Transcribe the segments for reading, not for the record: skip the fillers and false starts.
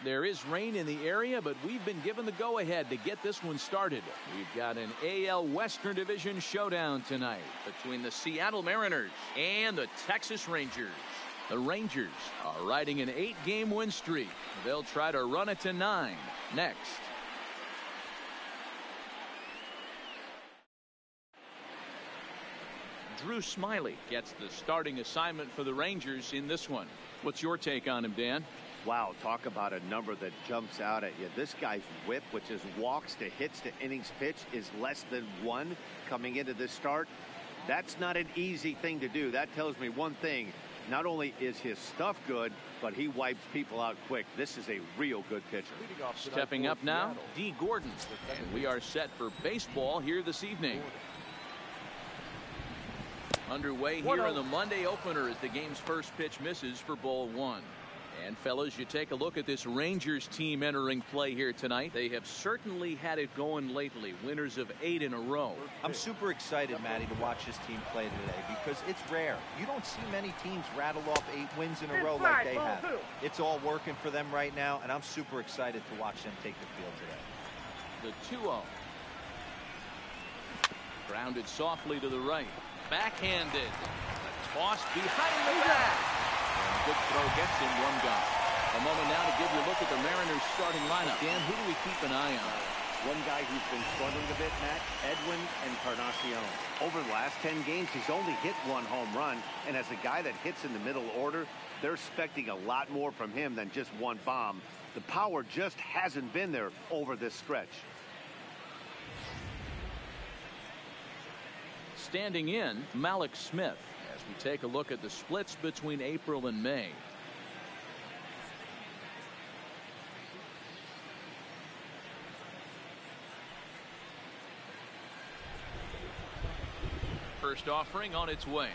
There is rain in the area, but we've been given the go-ahead to get this one started. We've got an AL Western Division showdown tonight between the Seattle Mariners and the Texas Rangers. The Rangers are riding an 8-game win streak. They'll try to run it to 9 next. Drew Smyly gets the starting assignment for the Rangers in this one. What's your take on him, Dan? Wow, talk about a number that jumps out at you. This guy's whip, which is walks to hits to innings pitched, is less than 1 coming into this start. That's not an easy thing to do. That tells me one thing. Not only is his stuff good, but he wipes people out quick. This is a real good pitcher. Stepping up now, D. Gordon. And we are set for baseball here this evening. Underway here in the Monday opener as the game's first pitch misses for ball 1. And fellas, you take a look at this Rangers team entering play here tonight. They have certainly had it going lately. Winners of 8 in a row. I'm super excited, Matty, to watch this team play today because it's rare. You don't see many teams rattle off 8 wins in a row like they have. It's all working for them right now, and I'm super excited to watch them take the field today. The 2-0. Grounded softly to the right. Backhanded. A toss behind the back. And good throw gets him 1 gone. A moment now to give you a look at the Mariners starting lineup. Dan, who do we keep an eye on? One guy who's been struggling a bit, Matt, Edwin Encarnacion. Over the last 10 games, he's only hit 1 home run. And as a guy that hits in the middle order, they're expecting a lot more from him than just 1 bomb. The power just hasn't been there over this stretch. Standing in, Malik Smith, as we take a look at the splits between April and May. First offering on its way.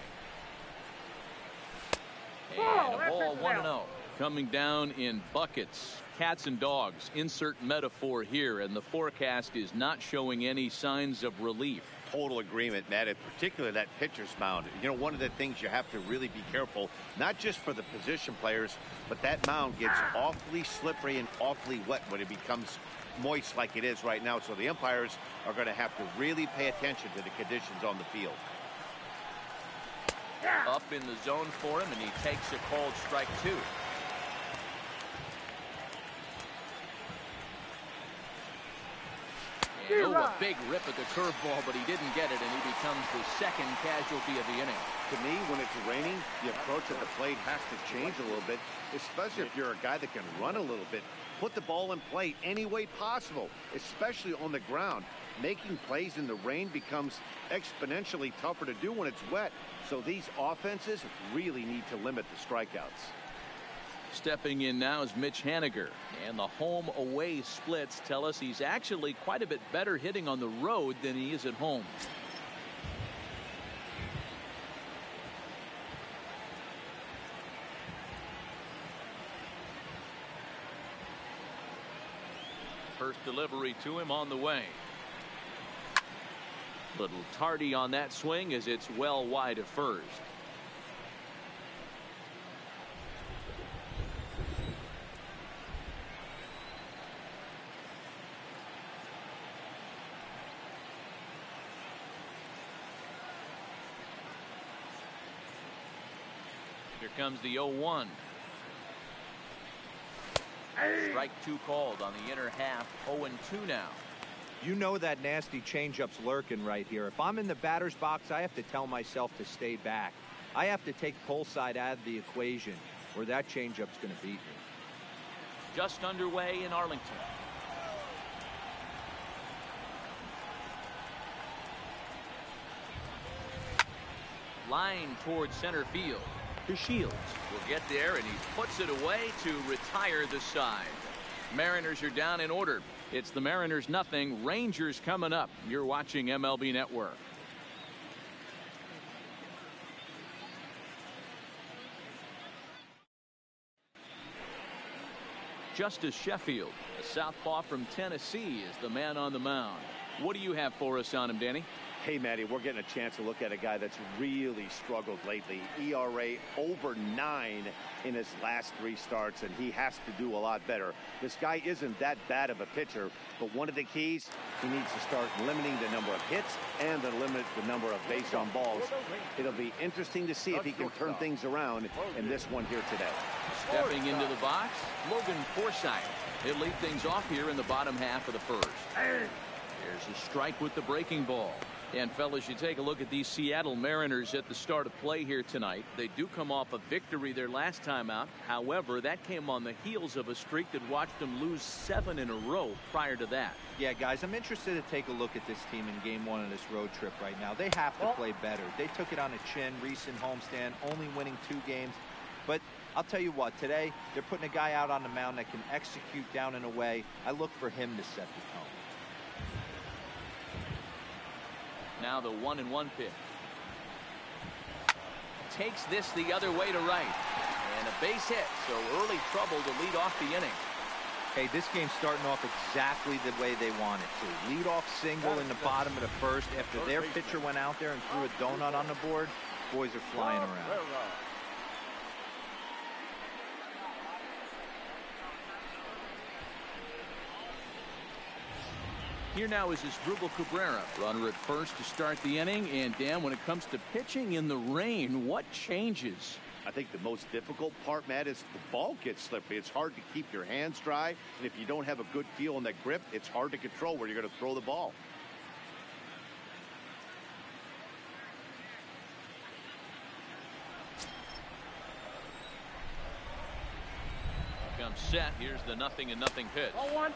And a ball 1-0. Coming down in buckets. Cats and dogs. Insert metaphor here, and the forecast is not showing any signs of relief. Total agreement, Matt, in particular that pitcher's mound. You know, one of the things you have to really be careful, not just for the position players, but that mound gets awfully slippery and awfully wet when it becomes moist like it is right now. So the umpires are going to have to really pay attention to the conditions on the field. Up in the zone for him, and he takes a called strike 2. Oh, a big rip at the curveball, but he didn't get it, and he becomes the second casualty of the inning. To me, when it's raining, the approach at the plate has to change a little bit, especially if you're a guy that can run a little bit. Put the ball in play any way possible, especially on the ground. Making plays in the rain becomes exponentially tougher to do when it's wet. So these offenses really need to limit the strikeouts. Stepping in now is Mitch Haniger, and the home-away splits tell us he's actually quite a bit better hitting on the road than he is at home. First delivery to him on the way. Little tardy on that swing as it's well wide of first. Here comes the 0-1. Strike 2 called on the inner half. 0-2 now. You know that nasty changeup's lurking right here. If I'm in the batter's box, I have to tell myself to stay back. I have to take pull side out of the equation, or that changeup's going to beat me. Just underway in Arlington. Line towards center field. To Shields will get there, and he puts it away to retire the side. Mariners are down in order. It's the Mariners 0, Rangers coming up. You're watching MLB Network. Justice Sheffield, a southpaw from Tennessee, is the man on the mound. What do you have for us on him, Danny? Hey, Matty, we're getting a chance to look at a guy that's really struggled lately. ERA over 9 in his last 3 starts, and he has to do a lot better. This guy isn't that bad of a pitcher, but one of the keys, he needs to start limiting the number of hits and to limit the number of base on balls. It'll be interesting to see if he can turn things around in this one here today. Stepping into the box, Logan Forsythe. He'll lead things off here in the bottom half of the first. There's a strike with the breaking ball. And fellas, you take a look at these Seattle Mariners at the start of play here tonight. They do come off a victory their last time out. However, that came on the heels of a streak that watched them lose 7 in a row prior to that. Yeah, guys, I'm interested to take a look at this team in game 1 of this road trip right now. They have to play better. They took it on the chin, recent homestand, only winning 2 games. But I'll tell you what, today they're putting a guy out on the mound that can execute down and away. I look for him to set the tone. Now the 1-1 pitch. Takes this the other way to right. And a base hit, so early trouble to lead off the inning. Hey, this game's starting off exactly the way they want it to. Lead off single in the bottom of the first after their pitcher went out there and threw a donut on the board. Boys are flying around. Here now is Asdrubal Cabrera, runner at first to start the inning. And Dan, when it comes to pitching in the rain, what changes? I think the most difficult part, Matt, is the ball gets slippery. It's hard to keep your hands dry, and if you don't have a good feel on that grip, it's hard to control where you're going to throw the ball. Comes set. Here's the 0-0 pitch. 0-1.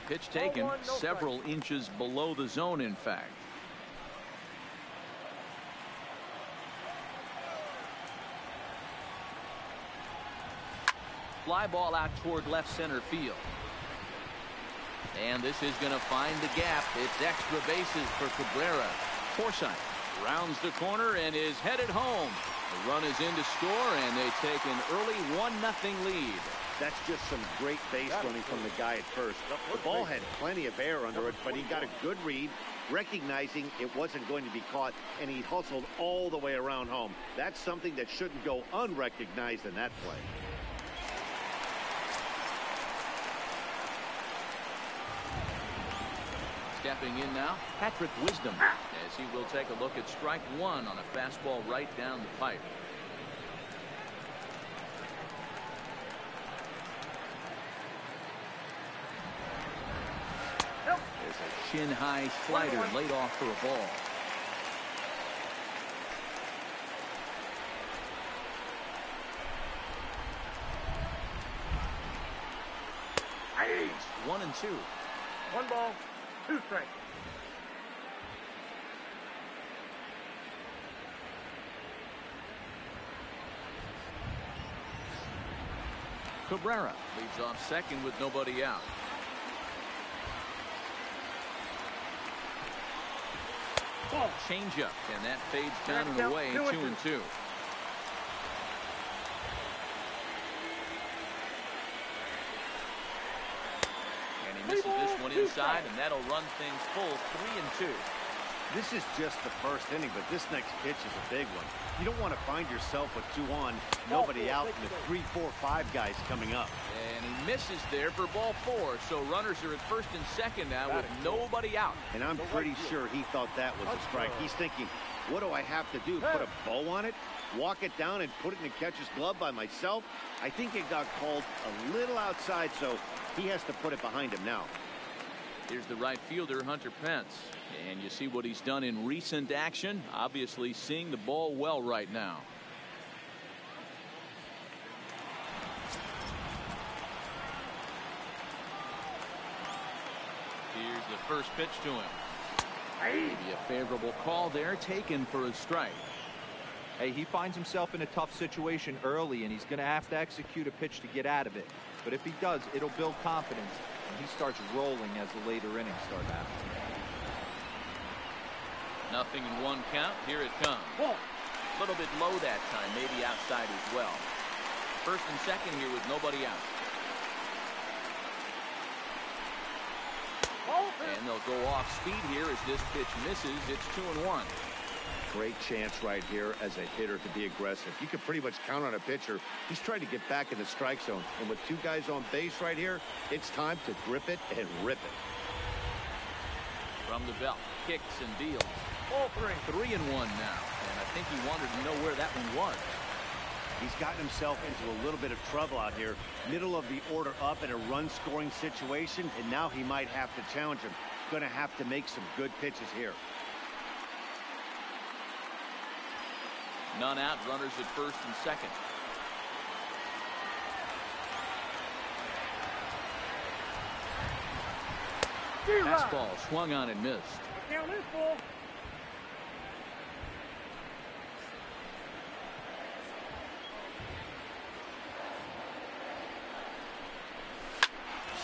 Pitch taken several inches below the zone, in fact. Fly ball out toward left center field. And this is going to find the gap. It's extra bases for Cabrera. Forsythe rounds the corner and is headed home. The run is in to score, and they take an early 1-0 lead. That's just some great base running from the guy at first. The ball had plenty of air under it, but he got a good read, recognizing it wasn't going to be caught, and he hustled all the way around home. That's something that shouldn't go unrecognized in that play. Stepping in now, Patrick Wisdom, as he will take a look at strike 1 on a fastball right down the pipe. Chin-high slider laid off for a ball. It's 1-2. 1 ball, 2 strikes. Cabrera leads off second with nobody out. Changeup, and that fades down and away. 2-2. And he misses this one inside, and that'll run things full. 3-2. This is just the first inning, but this next pitch is a big one. You don't want to find yourself with 2 on, nobody out, and the 3, 4, 5 guys coming up. And he misses there for ball 4. So runners are at first and second now with nobody out. And I'm pretty sure he thought that was a strike. He's thinking, what do I have to do? Put a bow on it? Walk it down and put it in the catcher's glove by myself? I think it got called a little outside, so he has to put it behind him now. Here's the right fielder, Hunter Pence. And you see what he's done in recent action. Obviously seeing the ball well right now. Here's the first pitch to him. Maybe a favorable call there, taken for a strike. Hey, he finds himself in a tough situation early, and he's going to have to execute a pitch to get out of it. But if he does, it'll build confidence, and he starts rolling as the later innings start happening. 0-1 count. Here it comes. A little bit low that time, maybe outside as well. First and second here with nobody out. And And they'll go off speed here as this pitch misses. It's 2-1. Great chance right here as a hitter to be aggressive. You can pretty much count on a pitcher. He's trying to get back in the strike zone. And with two guys on base right here, it's time to grip it and rip it. From the belt, kicks and deals. Ball 3-1 now. And I think he wanted to know where that one was. He's gotten himself into a little bit of trouble out here. Middle of the order up in a run-scoring situation, and now he might have to challenge him. Going to have to make some good pitches here. None out, runners at first and second. Fastball swung on and missed. Count is full.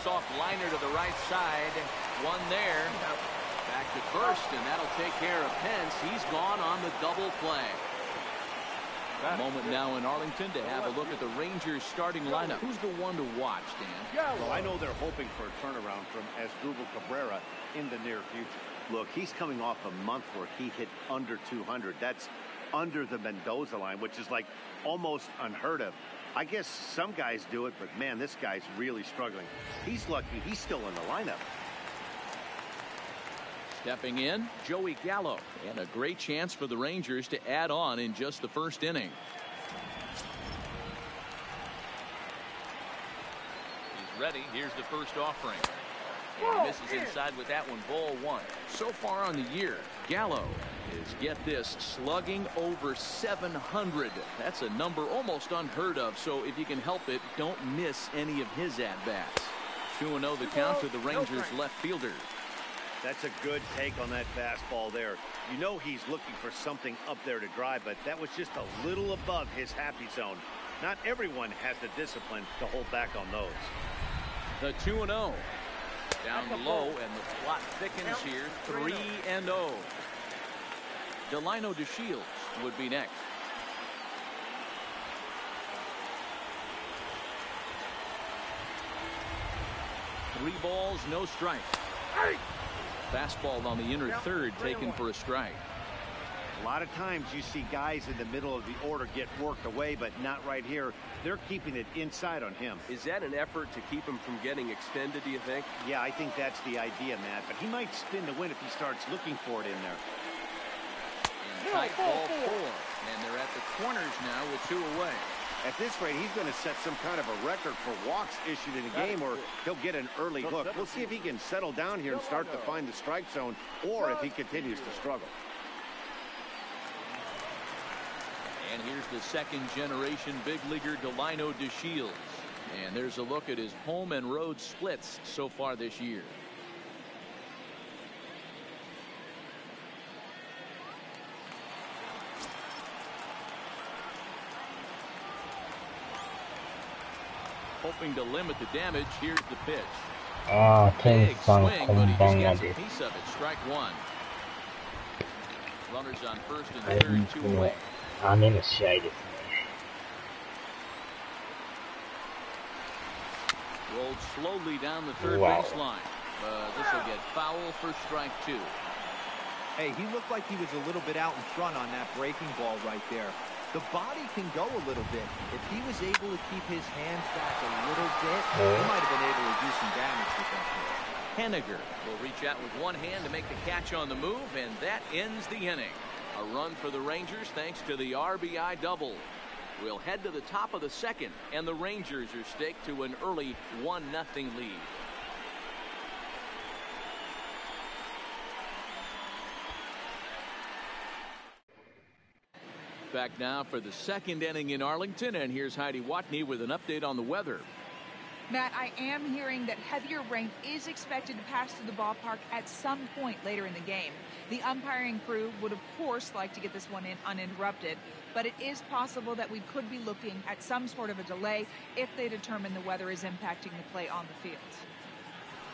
Soft liner to the right side. One there. Back to first, and that'll take care of Pence. He's gone on the double play. A moment now in Arlington to have a look at the Rangers starting lineup. Who's the one to watch, Dan? Well, I know they're hoping for a turnaround from Asdrubal Cabrera in the near future. Look, he's coming off a month where he hit under 200. That's under the Mendoza line, which is like almost unheard of. I guess some guys do it, but man, this guy's really struggling. He's lucky he's still in the lineup. Stepping in, Joey Gallo, and a great chance for the Rangers to add on in just the first inning. He's ready. Here's the first offering. And misses inside with that one, ball one. So far on the year, Gallo is, get this, slugging over 700. That's a number almost unheard of, so if you can help it, don't miss any of his at-bats. 2-0 the count to the Rangers left fielder. That's a good take on that fastball there. You know he's looking for something up there to drive, but that was just a little above his happy zone. Not everyone has the discipline to hold back on those. The 2-0. Down low, and the plot thickens here. 3-0. Delino DeShields would be next. Three balls, no strikes. Fastball on the inner third taken for a strike. A lot of times you see guys in the middle of the order get worked away, but not right here. They're keeping it inside on him. Is that an effort to keep him from getting extended, do you think? Yeah, I think that's the idea, Matt. But he might spin to win if he starts looking for it in there. And tight ball 4. And they're at the corners now with 2 away. At this rate, he's going to set some kind of a record for walks issued in a game, or he'll get an early hook. We'll see if he can settle down here and start to find the strike zone, or if he continues to struggle. And here's the second-generation big leaguer Delino DeShields. And there's a look at his home and road splits so far this year. Hoping to limit the damage. Here's the pitch. Big swing, but he just gets a piece of it. Strike one. Runners on first and third, 2 away. 雨の試合ですね。 Rolled slowly down the third baseline. This will get foul for strike 2. Hey, he looked like he was a little bit out in front on that breaking ball right there. The body can go a little bit. If he was able to keep his hands back a little bit, he might have been able to do some damage with that pitch. Henniger will reach out with one hand to make the catch on the move, and that ends the inning. A run for the Rangers thanks to the RBI double. We'll head to the top of the second, and the Rangers are staked to an early 1-0 lead. Back now for the second inning in Arlington, and here's Heidi Watney with an update on the weather. Matt, I am hearing that heavier rain is expected to pass through the ballpark at some point later in the game. The umpiring crew would, of course, like to get this one in uninterrupted, but it is possible that we could be looking at some sort of a delay if they determine the weather is impacting the play on the field.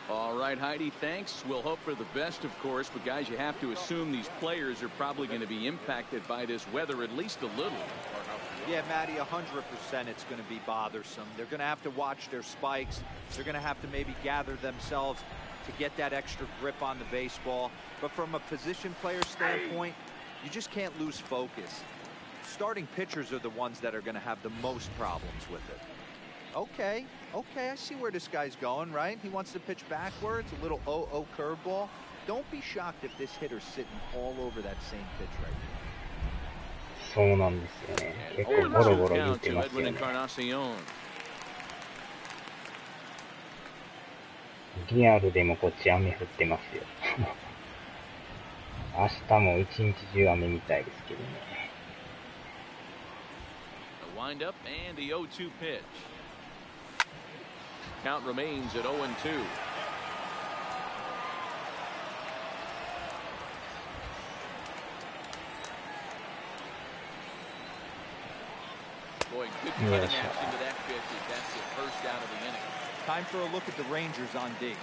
All right, Heidi, thanks. We'll hope for the best, of course, but guys, you have to assume these players are probably going to be impacted by this weather at least a little. Yeah, Matty, 100% it's going to be bothersome. They're going to have to watch their spikes. They're going to have to maybe gather themselves to get that extra grip on the baseball. But from a position player standpoint, you just can't lose focus. Starting pitchers are the ones that are going to have the most problems with it. Okay, I see where this guy's going, right? He wants to pitch backwards, a little 0-0 curveball. Don't be shocked if this hitter's sitting all over that same pitch right now. そうなんですよね。結構ゴロゴロ言ってますよね。リアルでもこっち雨降ってますよ。明日も一日中雨みたいですけどね。The wind up and the 0-2 pitch. Count remains at 0-2. Boy, good cutting action to that pitch as that's the first out of the inning. Time for a look at the Rangers on D.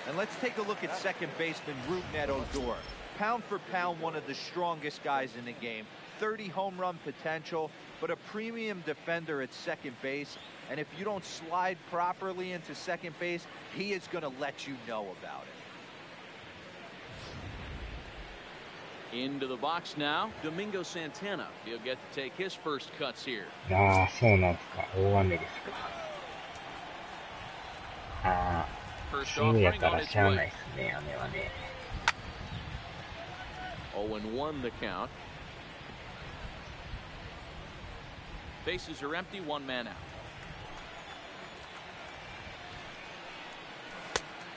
And let's take a look at second baseman Rougned Odor. Pound for pound, one of the strongest guys in the game. 30 home run potential, but a premium defender at second base. And if you don't slide properly into second base, he is going to let you know about it. Into the box now, Domingo Santana. He'll get to take his first cuts here. ああ、そうなんですか。大雨ですか。ああ、冬やからしゃあないですね、雨はね。0-1 the count. Bases are empty, one man out.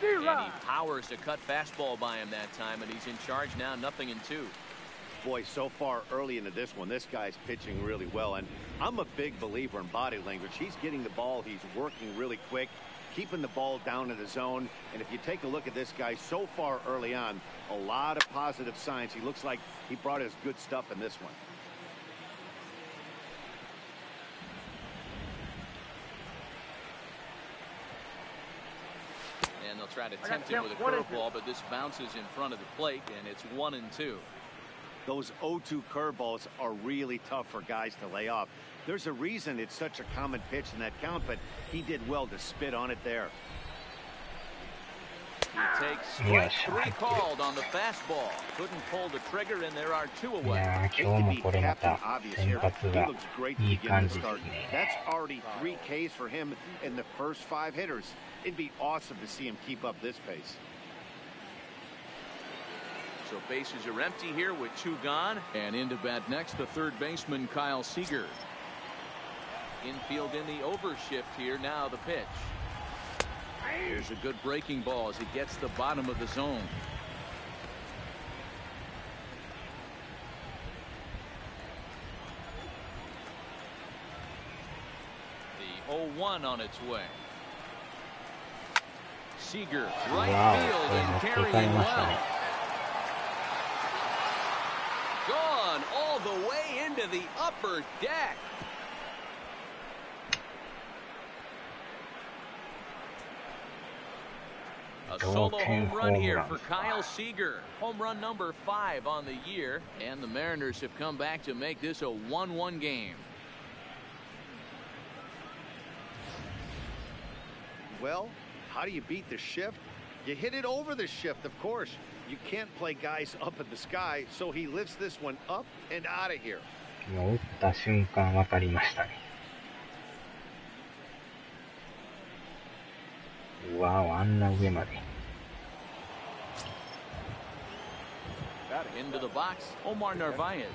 And he powers to cut fastball by him that time, and he's in charge now, 0-2. Boy, so far early into this one, this guy's pitching really well, and I'm a big believer in body language. He's getting the ball, he's working really quick, keeping the ball down in the zone, and if you take a look at this guy so far early on, a lot of positive signs. He looks like he brought his good stuff in this one. And they'll try to tempt him with a curveball, but this bounces in front of the plate, and it's 1-2. Those 0-2 curveballs are really tough for guys to lay off. There's a reason it's such a common pitch in that count, but he did well to spit on it there. He takes strike 3 called on the fastball. Couldn't pull the trigger, and there are 2 away. いやー、今日もこれまた先発がいい感じですね。That's already 3 Ks for him in the first 5 hitters. It'd be awesome to see him keep up this pace. So bases are empty here with 2 gone. And into bat next, the third baseman, Kyle Seager. Infield in the overshift here. Now the pitch. Here's a good breaking ball as he gets the bottom of the zone. The 0-1 on its way. Seager, right field and carrying well. Gone all the way into the upper deck. A solo home run here for Kyle Seager. Home run number 5 on the year. And the Mariners have come back to make this a 1-1 game. Well, how do you beat the shift? You hit it over the shift, of course. You can't play guys up in the sky, so he lifts this one up and out of here. 打った瞬間分かりましたね。うわお、あんな上まで。Into the box, Omar Narvaez.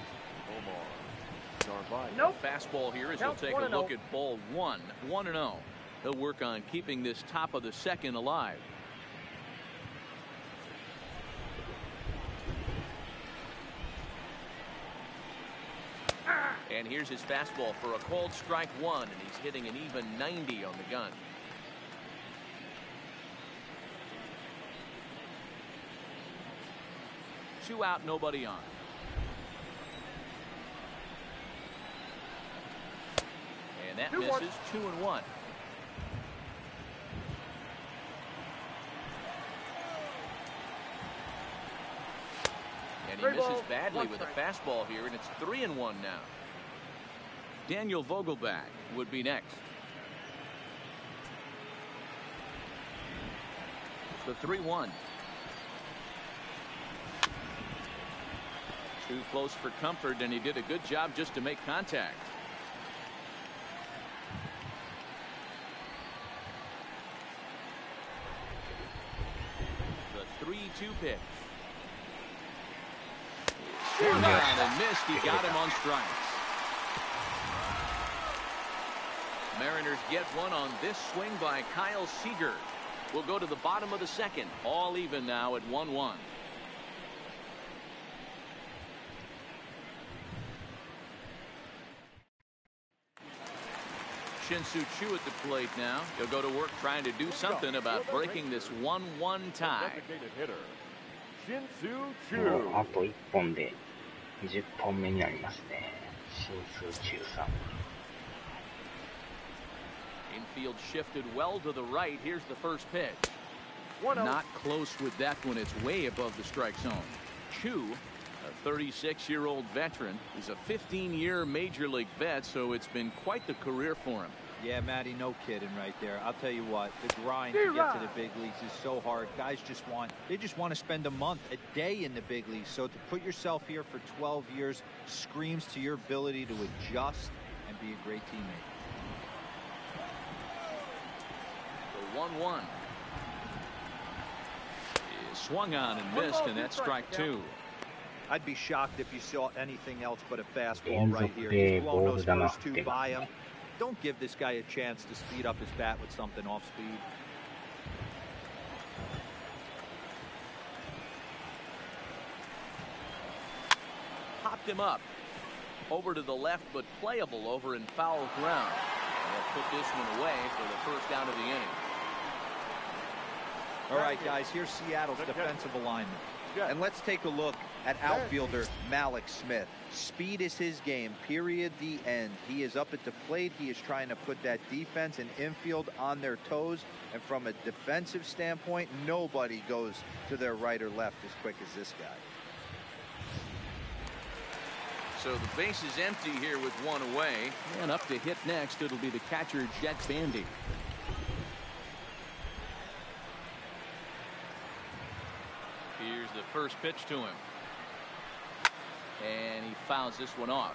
Nope. Fastball here as he'll take a look at ball 1. 1-0. He'll work on keeping this top of the second alive. And here's his fastball for a called strike 1, and he's hitting an even 90 on the gun. Two out, nobody on. And that misses. 2-1. And he misses badly with a fastball here, and it's 3-1 now. Daniel Vogelback would be next. The 3-1. Too close for comfort, and he did a good job just to make contact. The 3-2 pitch. Swung on and missed. He got him on strikes. Mariners get one on this swing by Kyle Seager. We'll go to the bottom of the second. All even now at 1-1. Shin-Soo Choo at the plate now. He'll go to work trying to do something about breaking this 1-1 tie. あと1本で10本目になりますね。シンスーチューさん。Infield shifted well to the right. Here's the first pitch. Not close with that one. It's way above the strike zone. Choo, a 36-year-old veteran, is a 15-year major league vet, so it's been quite the career for him. Yeah, Matty, no kidding right there. I'll tell you what, the grind to get to the big leagues is so hard. Guys just want to spend a month, a day in the big leagues. So to put yourself here for 12 years screams to your ability to adjust and be a great teammate. The 1-1 is swung on and missed, and that's strike two. I'd be shocked if you saw anything else but a fastball right here. He's blown those first two by him. Don't give this guy a chance to speed up his bat with something off speed. Popped him up. Over to the left, but playable over in foul ground. They'll put this one away for the first out of the inning. All right, guys, here's Seattle's defensive alignment. And let's take a look at outfielder Malik Smith. Speed is his game, period, the end. He is up at the plate. He is trying to put that defense and infield on their toes. And from a defensive standpoint, nobody goes to their right or left as quick as this guy. So the base is empty here with one away. And up to hit next, it'll be the catcher, Jet Bandy. Here's the first pitch to him. And he fouls this one off.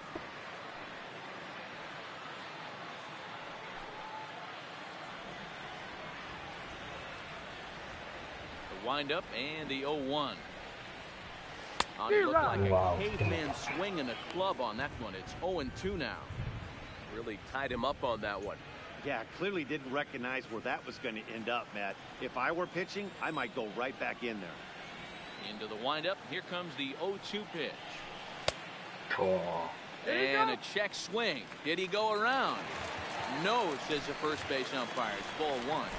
The windup and the 0-1. He looked like a caveman swinging a club on that one. It's 0-2 now. Really tied him up on that one. Yeah, clearly didn't recognize where that was going to end up, Matt. If I were pitching, I might go right back in there. Into the windup. Here comes the 0-2 pitch. Oh. And a check swing. Did he go around? No, says the first base umpire. It's ball one.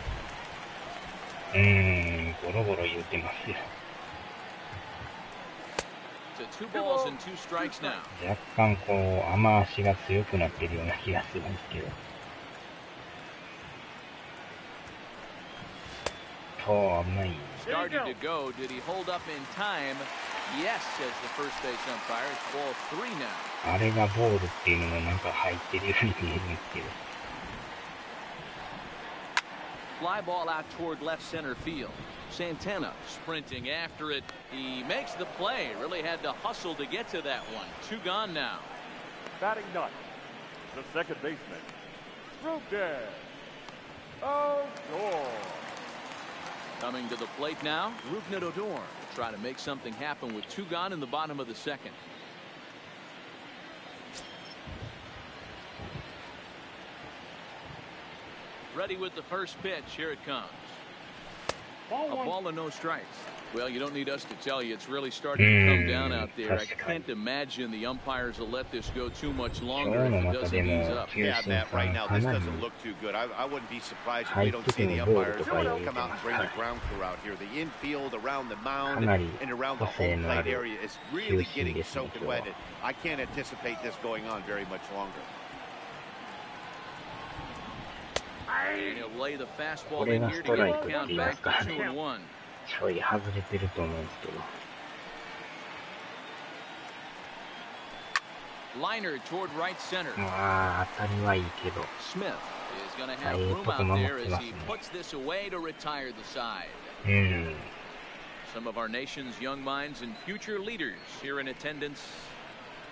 ゴロゴロ言ってますよ。So 2 balls and 2 strikes now. 若干こう雨足が強くなってるような気がするんですけど。危ない。Started to go. Did he hold up in time? Yes, says the first base umpire. It's ball 3 now. あれがボールっていうのもなんか入ってるように見えるんですけど。Fly ball out toward left center field. Santana sprinting after it. He makes the play. Really had to hustle to get to that one. 2 gone now. Batting ninth, the second baseman, Ruben Odor. Coming to the plate now, Rougned Odor will try to make something happen with 2 gone in the bottom of the second. Ready with the first pitch. Here it comes. A ball and no strikes. Well, you don't need us to tell you. It's really starting to come down out there. I can't imagine the umpires will let this go too much longer if it doesn't ease up. Yeah, Matt, right now this doesn't look too good. I wouldn't be surprised if we don't see the umpires come out and bring the ground crew out here. The infield, around the mound, and around the home plate area is really getting soaking wet. I can't anticipate this going on very much longer. And he'll lay the fastball in here to get the count back to 2-1. ちょい外れてると思うんですけど。Liner toward right center. まあ、当たりはいいけど。 Smith is going to have room out there as he puts this away to retire the side. Some of our nation's young minds and future leaders here in attendance.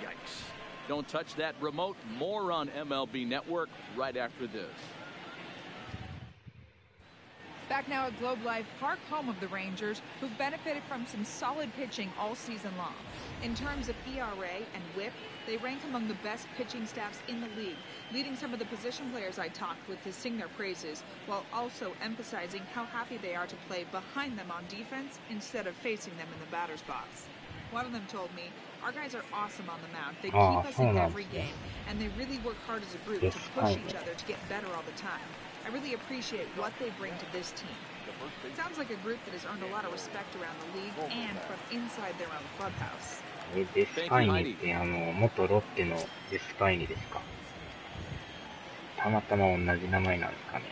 Yikes. Don't touch that remote. More on MLB Network right after this. Back now at Globe Life Park, home of the Rangers, who've benefited from some solid pitching all season long. In terms of ERA and WHIP, they rank among the best pitching staffs in the league, leading some of the position players I talked with to sing their praises, while also emphasizing how happy they are to play behind them on defense instead of facing them in the batter's box. One of them told me, our guys are awesome on the mound. They keep us in every game, and they really work hard as a group to push each other to get better all the time. I really appreciate what they bring to this team. It sounds like a group that has earned a lot of respect around the league and from inside their own clubhouse. デスパイニって元ロッテのデスパイニですか？たまたま同じ名前なんですかね。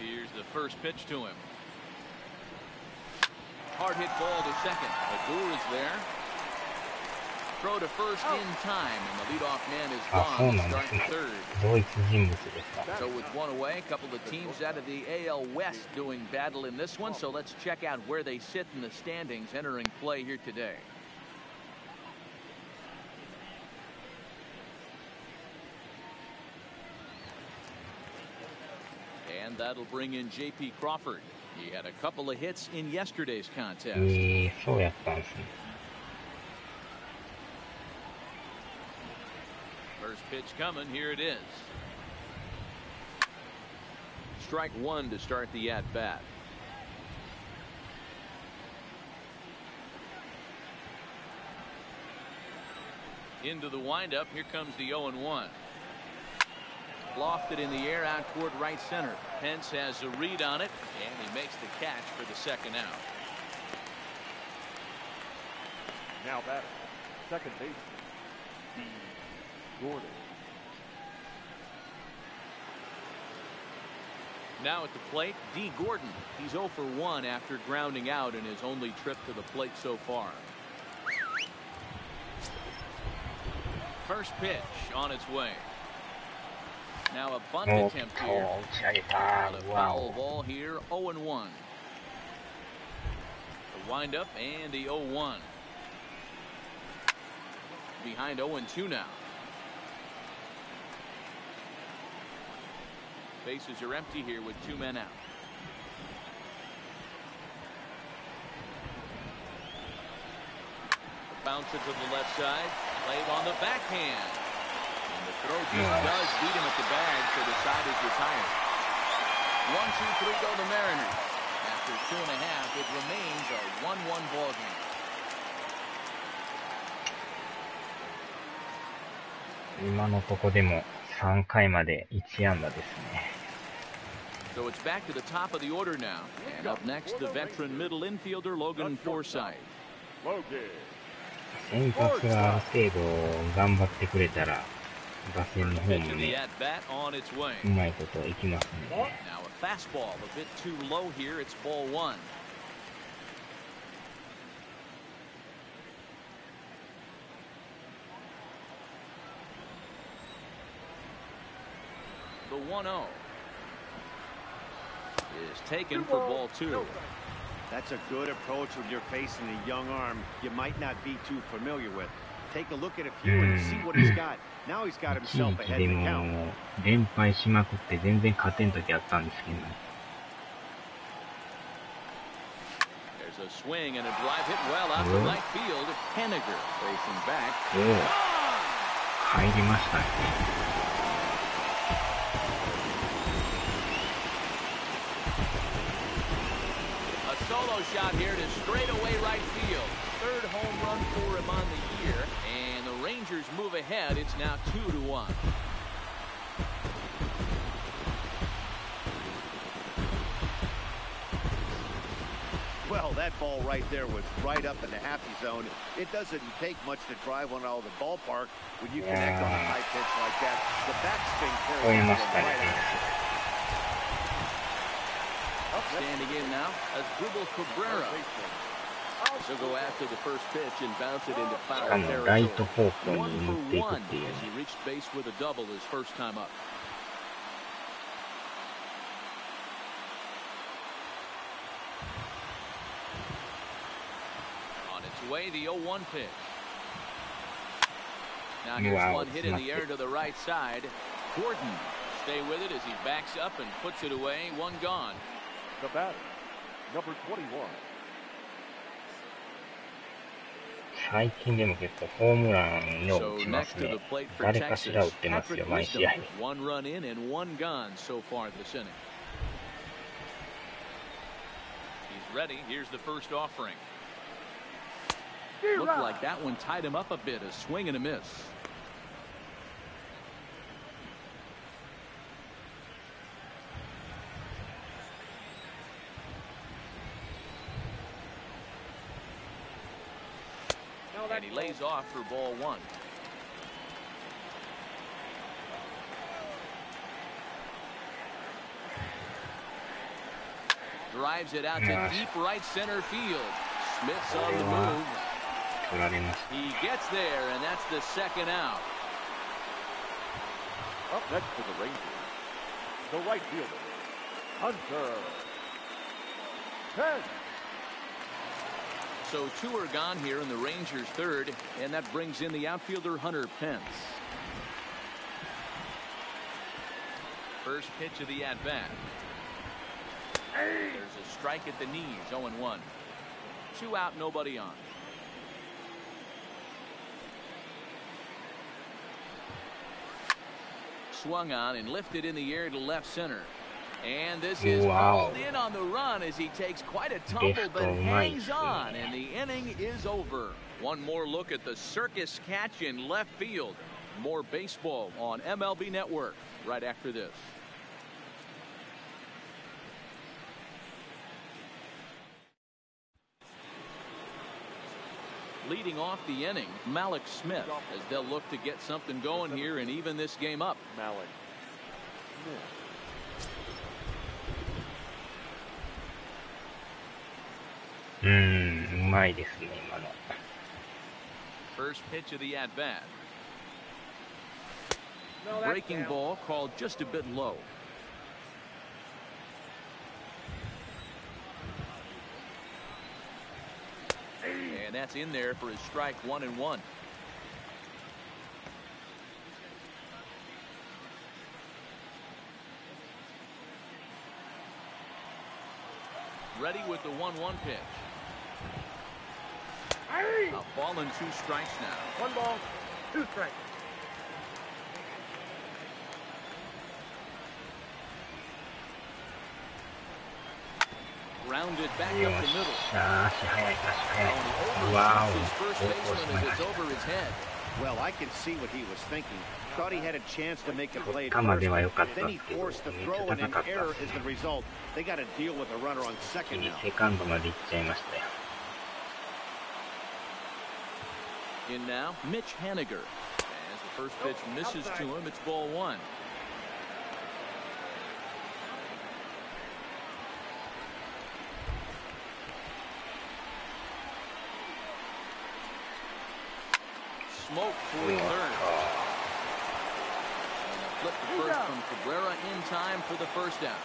Here's the first pitch to him. Hard hit ball to second. Adur is there. Throw to first in time, and the leadoff man is gone to start third. 同一人物ですか？ So with one away, a couple of teams out of the AL West doing battle in this one. So let's check out where they sit in the standings entering play here today. And that'll bring in J.P. Crawford. He had a couple of hits in yesterday's contest. そうやったんですね。First pitch coming. Here it is. Strike one to start the at-bat. Into the windup. Here comes the 0-1. Lofted in the air out toward right center. Pence has a read on it, and he makes the catch for the second out. Now batter, second baseman, D. Gordon. Now at the plate, D. Gordon. He's 0 for 1 after grounding out in his only trip to the plate so far. First pitch on its way. Now a bunt attempt here. A foul ball here, 0-1. The windup and the 0-1. Behind 0-2 now. Bases are empty here with 2 men out. Bounce it to the left side. Played on the backhand. And the throw just does beat him at the bag, so the side is retired. 1, 2, 3 go the Mariners. After 2.5, it remains a 1-1 ball game. 今のとこでも3回まで1安打ですね。So it's back to the top of the order now. And up next, the veteran middle infielder Logan Forsythe. 先発がある程度頑張ってくれたら打線の方もね、うまいこといきますね。Now a fastball a bit too low here. It's ball 1. The 1-0 is taken for ball 2. That's a good approach when you're facing a young arm you might not be too familiar with. Take a look at a few and see what he's got. Now he's got himself ahead in the count. 連敗しまくって全然勝てん時あったんですけど。There's a swing and a drive hit well out to right field. Henniger racing back. 入りましたね。Solo shot here to straightaway right field. Third home run for him on the year, and the Rangers move ahead. It's now 2-1. Well, that ball right there was right up in the happy zone. It doesn't take much to drive one out of the ballpark when you connect on a high pitch like that. The backspin carries it right out. Standing in now as Dribble Cabrera. She'll go after the first pitch and bounce it into し foul かもライ territory. ト方向に One 持 for っていく one っていう as ね。 he reached base with a double his first time up. On its way, the 0-1 pitch. Now here's one hit in the air to the right side. Gordon stay with it as he backs up and puts it away. One gone. The batter, number 21. 最近でも結構ホームランよう打ちますね。誰かしら打ってますよ、毎試合。One run in and one gone so far this inning. He's ready. Here's the first offering. Looked like that one tied him up a bit. A swing and a miss. And he lays off for ball one. Drives it out to deep right center field. Smith's on the move. He gets there, and that's the second out. Up next for the Rangers, the right fielder, Hunter. 10. So two are gone here in the Rangers' third, and that brings in the outfielder Hunter Pence. First pitch of the at-bat. There's a strike at the knees, 0-1. 2 out, nobody on. Swung on and lifted in the air to left center. And this is hauled in on the run as he takes quite a tumble but hangs on, and the inning is over. One more look at the circus catch in left field. More baseball on MLB Network right after this. Leading off the inning, Malik Smith, as they'll look to get something going here and even this game up. Malik Smith. First pitch of the at-bat. Breaking ball called just a bit low. And that's in there for his strike, 1-1. Ready with the 1-1 pitch. A ball and 2 strikes now. 1 ball, 2 strikes. Grounded back up the middle. Wow. His first baseman as it's over his head. Well, I can see what he was thinking. Thought he had a chance to make a play at first, but then he forced the throw, and an error is the result. They got to deal with a runner on second now. In now, Mitch Haniger. As the first pitch misses to him, it's ball 1. Smoke for third. And a flip to first from Cabrera in time for the first out.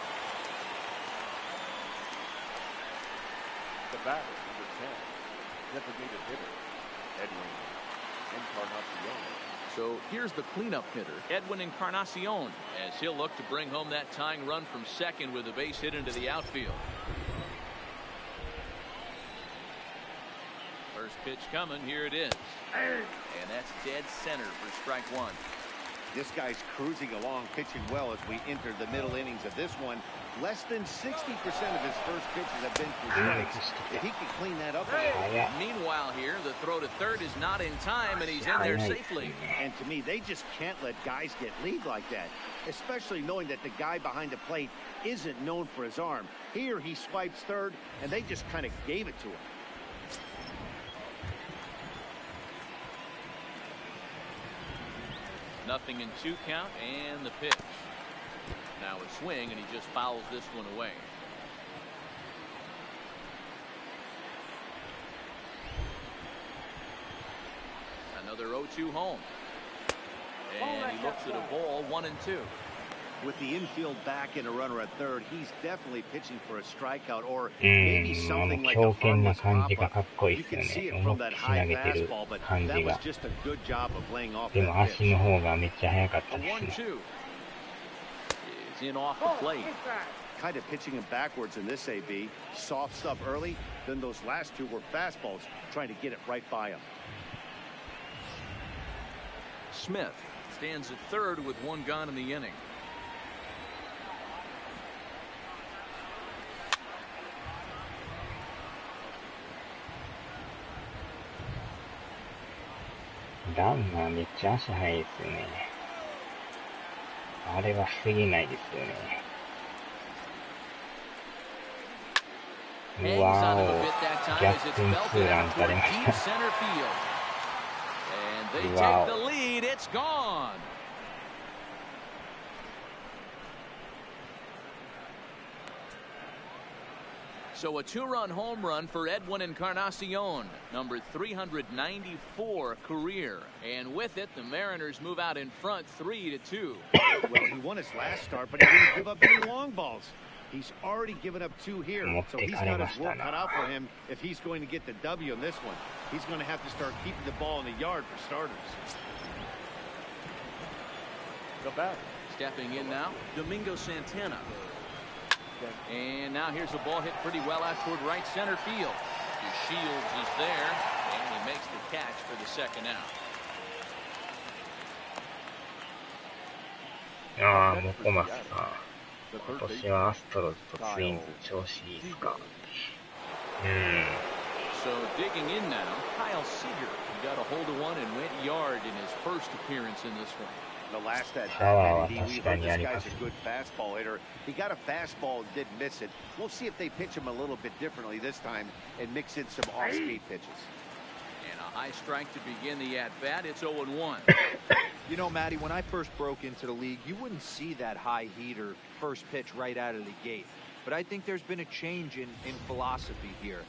The batter, number 10, designated hitter, Edwin Encarnacion. So here's the cleanup hitter, Edwin Encarnacion, as he'll look to bring home that tying run from second with a base hit into the outfield. First pitch coming, here it is. And that's dead center for strike 1. This guy's cruising along, pitching well as we enter the middle innings of this one. Less than 60% of his first pitches have been for strikes. If he can clean that up. Meanwhile here, the throw to third is not in time, and he's in there safely. And to me, they just can't let guys get lead like that, especially knowing that the guy behind the plate isn't known for his arm. Here he swipes third, and they just kind of gave it to him. Nothing in 2 count, and the pitch. Now a swing, and he just fouls this one away. they're 0-2 home. And he looks at a ball, 1-2. With the infield back and a runner at third, he's definitely pitching for a strikeout or maybe something like a harmless pop-up. You can see it from that high fastball, but that was just a good job of laying off that pitch. A 1-2 is in off the plate. Kind of pitching him backwards in this AB. Soft stuff early, then those last two were fastballs, trying to get it right by him. Smith stands at third with one gone in the inning. Runner めっちゃ足速いですよね。あれは防げないですよね。うわー、逆転ツーラン打たれました。They take the lead. It's gone. So a two-run home run for Edwin Encarnacion, number 394 career. And with it, the Mariners move out in front 3-2. Well, he won his last start, but he didn't give up any long balls. He's already given up two here, so he's got his work cut out for him if he's going to get the W in this one. He's going to have to start keeping the ball in the yard for starters. The batter. Stepping in now, Domingo Santana. And now here's a ball hit pretty well out toward right center field. Shields is there, and he makes the catch for the second out. ああ、もこますか。今年はアストロズとツインズ調子いいですか。So digging in now, Kyle Seager. He got a hold of one and went yard in his first appearance in this one. The last at bat, this guy's a good fastball hitter. He got a fastball and did miss it. We'll see if they pitch him a little bit differently this time and mix in some off-speed pitches. And a high strike to begin the at-bat. It's 0-1. You know, Matty, when I first broke into the league, you wouldn't see that high heater first pitch right out of the gate. But I think there's been a change in philosophy here.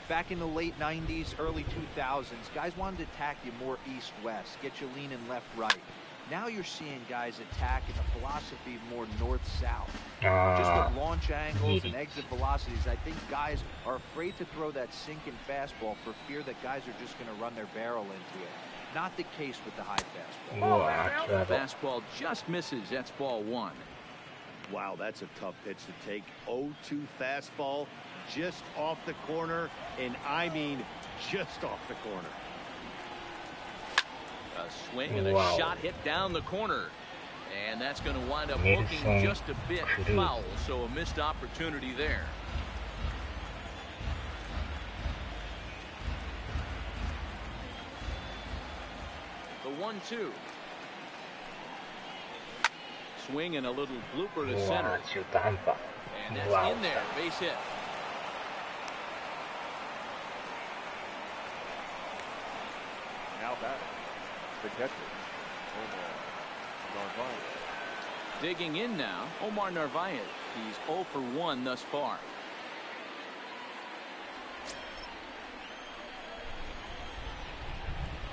Back in the late 90s, early 2000s, guys wanted to attack you more east-west, get you leaning left-right. Now you're seeing guys attack in a philosophy more north-south. Just with launch angles and exit velocities, I think guys are afraid to throw that sinking fastball for fear that guys are just going to run their barrel into it. Not the case with the high fastball. Fastball just misses. That's ball one. Wow, that's a tough pitch to take. 0-2 fastball just off the corner, and I mean just off the corner. A swing and a shot hit down the corner. And that's going to wind up looking just a bit foul, so a missed opportunity there. The 1-2. Swing and a little blooper to center. And that's in there, base hit. Now back. The catcher, Omar Narvaez. Digging in now, Omar Narvaez. He's 0 for 1 thus far.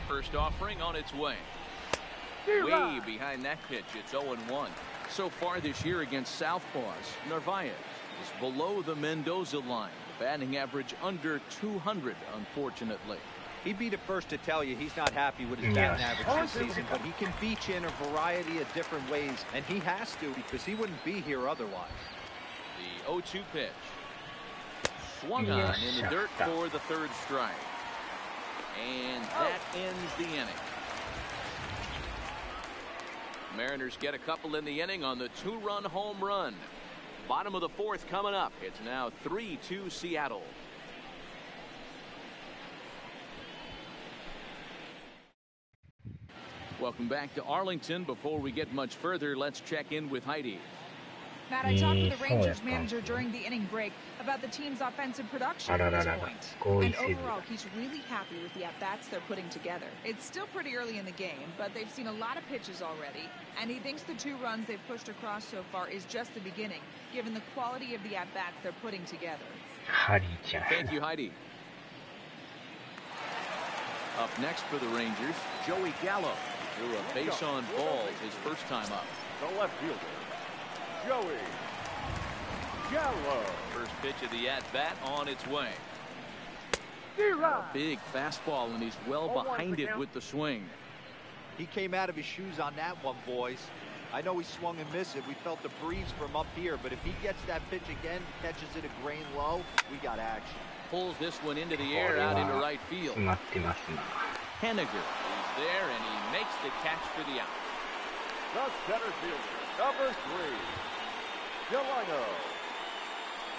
First offering on its way. Way behind that pitch, it's 0-1. So far this year against Southpaws, Narvaez is below the Mendoza line. The batting average under 200, unfortunately. He'd be the first to tell you he's not happy with his batting average this season, but he can beat you in a variety of different ways, and he has to because he wouldn't be here otherwise. The 0-2 pitch. Swung on in the dirt for the third strike. And that ends the inning. Mariners get a couple in the inning on the two-run home run. Bottom of the fourth coming up. It's now 3-2 Seattle. Welcome back to Arlington. Before we get much further, let's check in with Heidi. Matt, I talked to the Rangers manager during the inning break about the team's offensive production at this point. And overall, he's really happy with the at-bats they're putting together. It's still pretty early in the game, but they've seen a lot of pitches already, and he thinks the 2 runs they've pushed across so far is just the beginning, given the quality of the at-bats they're putting together. Thank you, Heidi. Up next for the Rangers, Joey Gallo. Drew a base on balls his first time up. The left fielder, Joey Gallo. First pitch of the at-bat on its way. A big fastball, and he's well behind it with the swing. He came out of his shoes on that one, boys. I know he swung and missed it. We felt the breeze from up here, but if he gets that pitch again, catches it a grain low, we got action. Pulls this one into the air, out into right field. Henniger is there, and he makes the catch for the out. The center fielder, number 3, Delino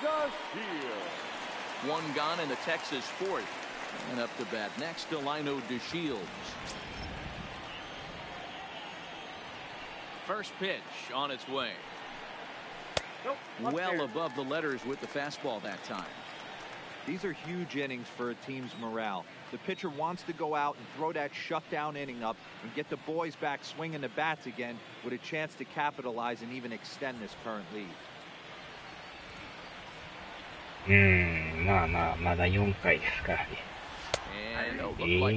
DeShields. One gone in the Texas fourth. And up to bat next, Delino DeShields. First pitch on its way. Well above the letters with the fastball that time. These are huge innings for a team's morale. The pitcher wants to go out and throw that shutdown inning up and get the boys back swinging the bats again with a chance to capitalize and even extend this current lead. まだ4回ですからね。今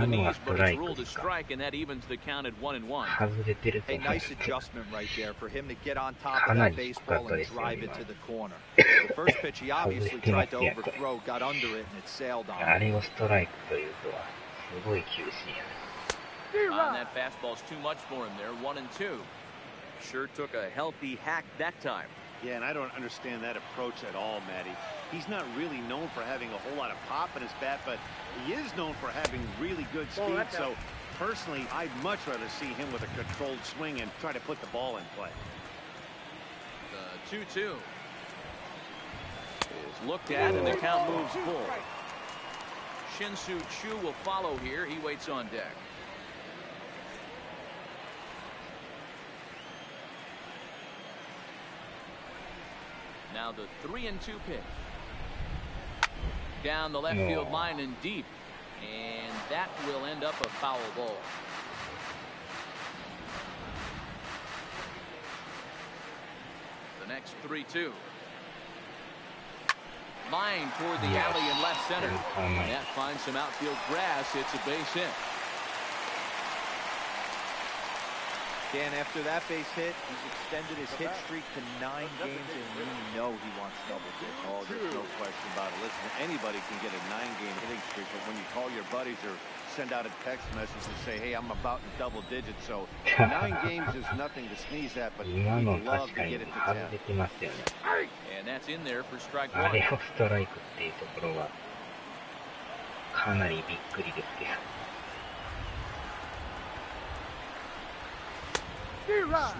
のはストライクですか。外れてると思うんですけど。かなり低かったですよ、今。外れてますやん、これ。あれをストライクというとは、すごい球審やな。That fastball's too much for him there, 1-2. Sure took a healthy hack that time. Yeah, and I don't understand that approach at all, Matty. He's not really known for having a whole lot of pop in his bat, but he is known for having really good speed. So, personally, I'd much rather see him with a controlled swing and try to put the ball in play. The 2-2 is looked at, and the count moves full. Shin-Soo Choo will follow here. He waits on deck. Now the 3-2 pitch. Down the left field line and deep. And that will end up a foul ball. The next 3-2. Line toward the alley in left center. And that finds some outfield grass. It's a base hit. Dan, after that base hit, he's extended his hit streak to 9 games, and you know he wants double digits. Oh, there's no question about it. Listen, anybody can get a 9-game hitting streak, but when you call your buddies or send out a text message and say, hey, I'm about in double digits, so 9 games is nothing to sneeze at, but people love to get it to 10. And that's in there for strike 1. あれをストライクっていうところはかなりびっくりですけど。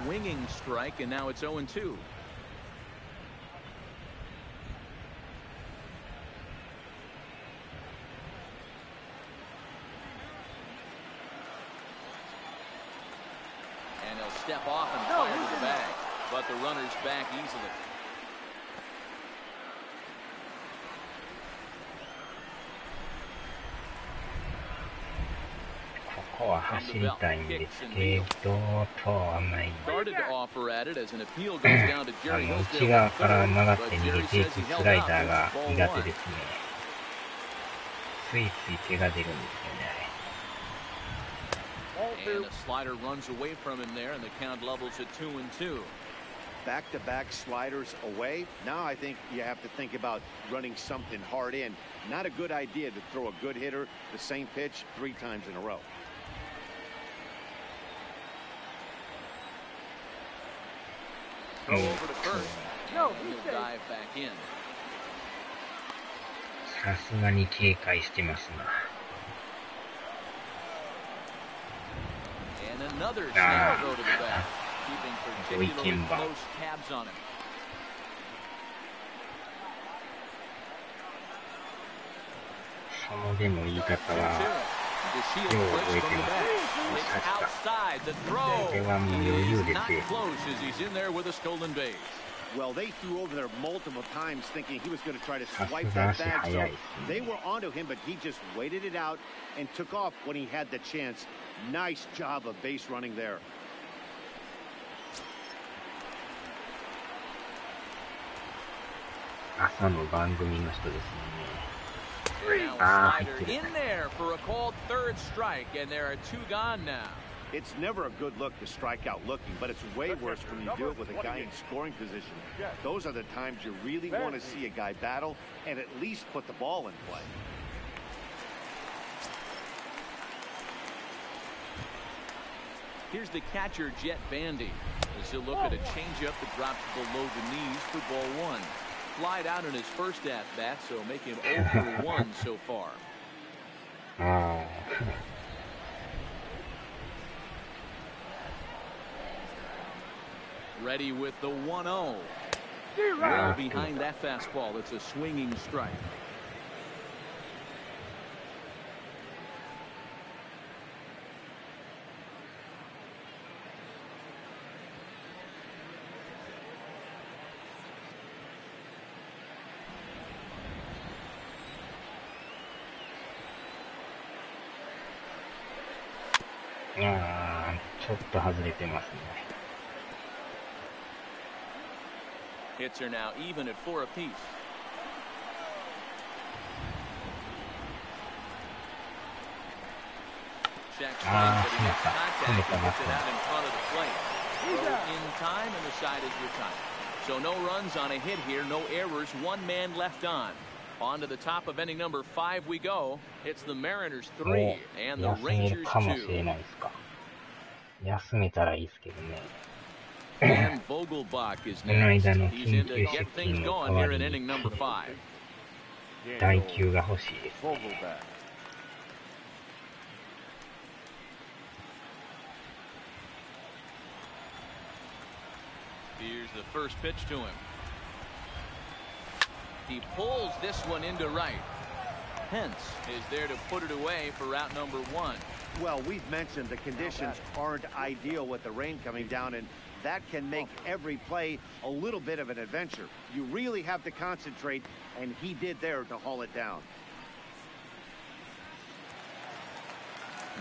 Swinging strike, and now it's 0-2. And he'll step off and fire to the bag, but the runner's back easily. Started to offer at it as an appeal goes down to Jerry Hillsdale. 内側から曲がって逃げていくスライダーが苦手ですね。ついつい手が出るんですよね。And a slider runs away from him there, and the count levels at 2-2. Back-to-back sliders away. Now I think you have to think about running something hard in. Not a good idea to throw a good hitter the same pitch 3 times in a row. Throw over to first. No, he'll dive back in. さすがに警戒してますな。And another snap go to the back, keeping particularly close tabs on him. そのでも言い方はよう覚えてます。確か。これはもう余裕ですよ。Well, they threw over there multiple times thinking he was going to try to swipe that bag. So they were onto him, but he just waited it out and took off when he had the chance. Nice job of base running there. 朝の番組の人ですね。Now a slider in there for a called third strike, and there are 2 gone now. It's never a good look to strike out looking, but it's way worse when you do it with a guy in scoring position. Those are the times you really want to see a guy battle and at least put the ball in play. Here's the catcher, Jet Bandy, as he'll look at a changeup that drops below the knees for ball 1. Flied out in his first at-bat, so make him 0 for 1 so far. Ready with the 1-0. Well behind that fastball. It's a swinging strike. Ah, ちょっと外れてますね。Hits are now even at 4 apiece. Check swing, but he makes contact and gets it out in front of the plate. Throw in time, and the side is retired. So no runs on a hit here, no errors, 1 man left on. On to the top of inning number 5 we go. It's the Mariners 3 and the Rangers 2. 休めたらいいですけどね。And Vogelbach is next. He's in to get things going here in inning number 5. 第9が欲しいです。Here's the first pitch to him. He pulls this one into right. Hence is there to put it away for route number 1. Well, we've mentioned the conditions aren't ideal with the rain coming down, and that can make every play a little bit of an adventure. You really have to concentrate, and he did there to haul it down.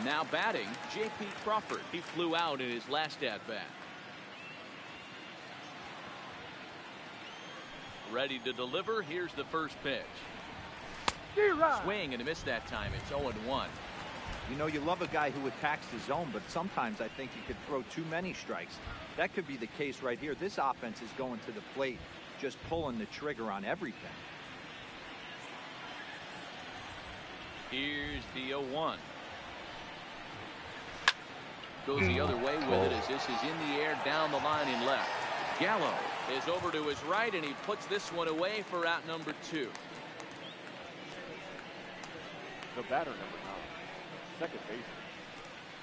Now batting, J.P. Crawford. He flew out in his last at-bat. Ready to deliver. Here's the first pitch. Swing and a miss that time. It's 0-1. You know, you love a guy who attacks the zone, but sometimes I think he could throw too many strikes. That could be the case right here. This offense is going to the plate, just pulling the trigger on everything. Here's the 0-1. Goes the other way with it as this is in the air down the line in left. Gallo is over to his right, and he puts this one away for out number 2. The batter, number 9, second baseman,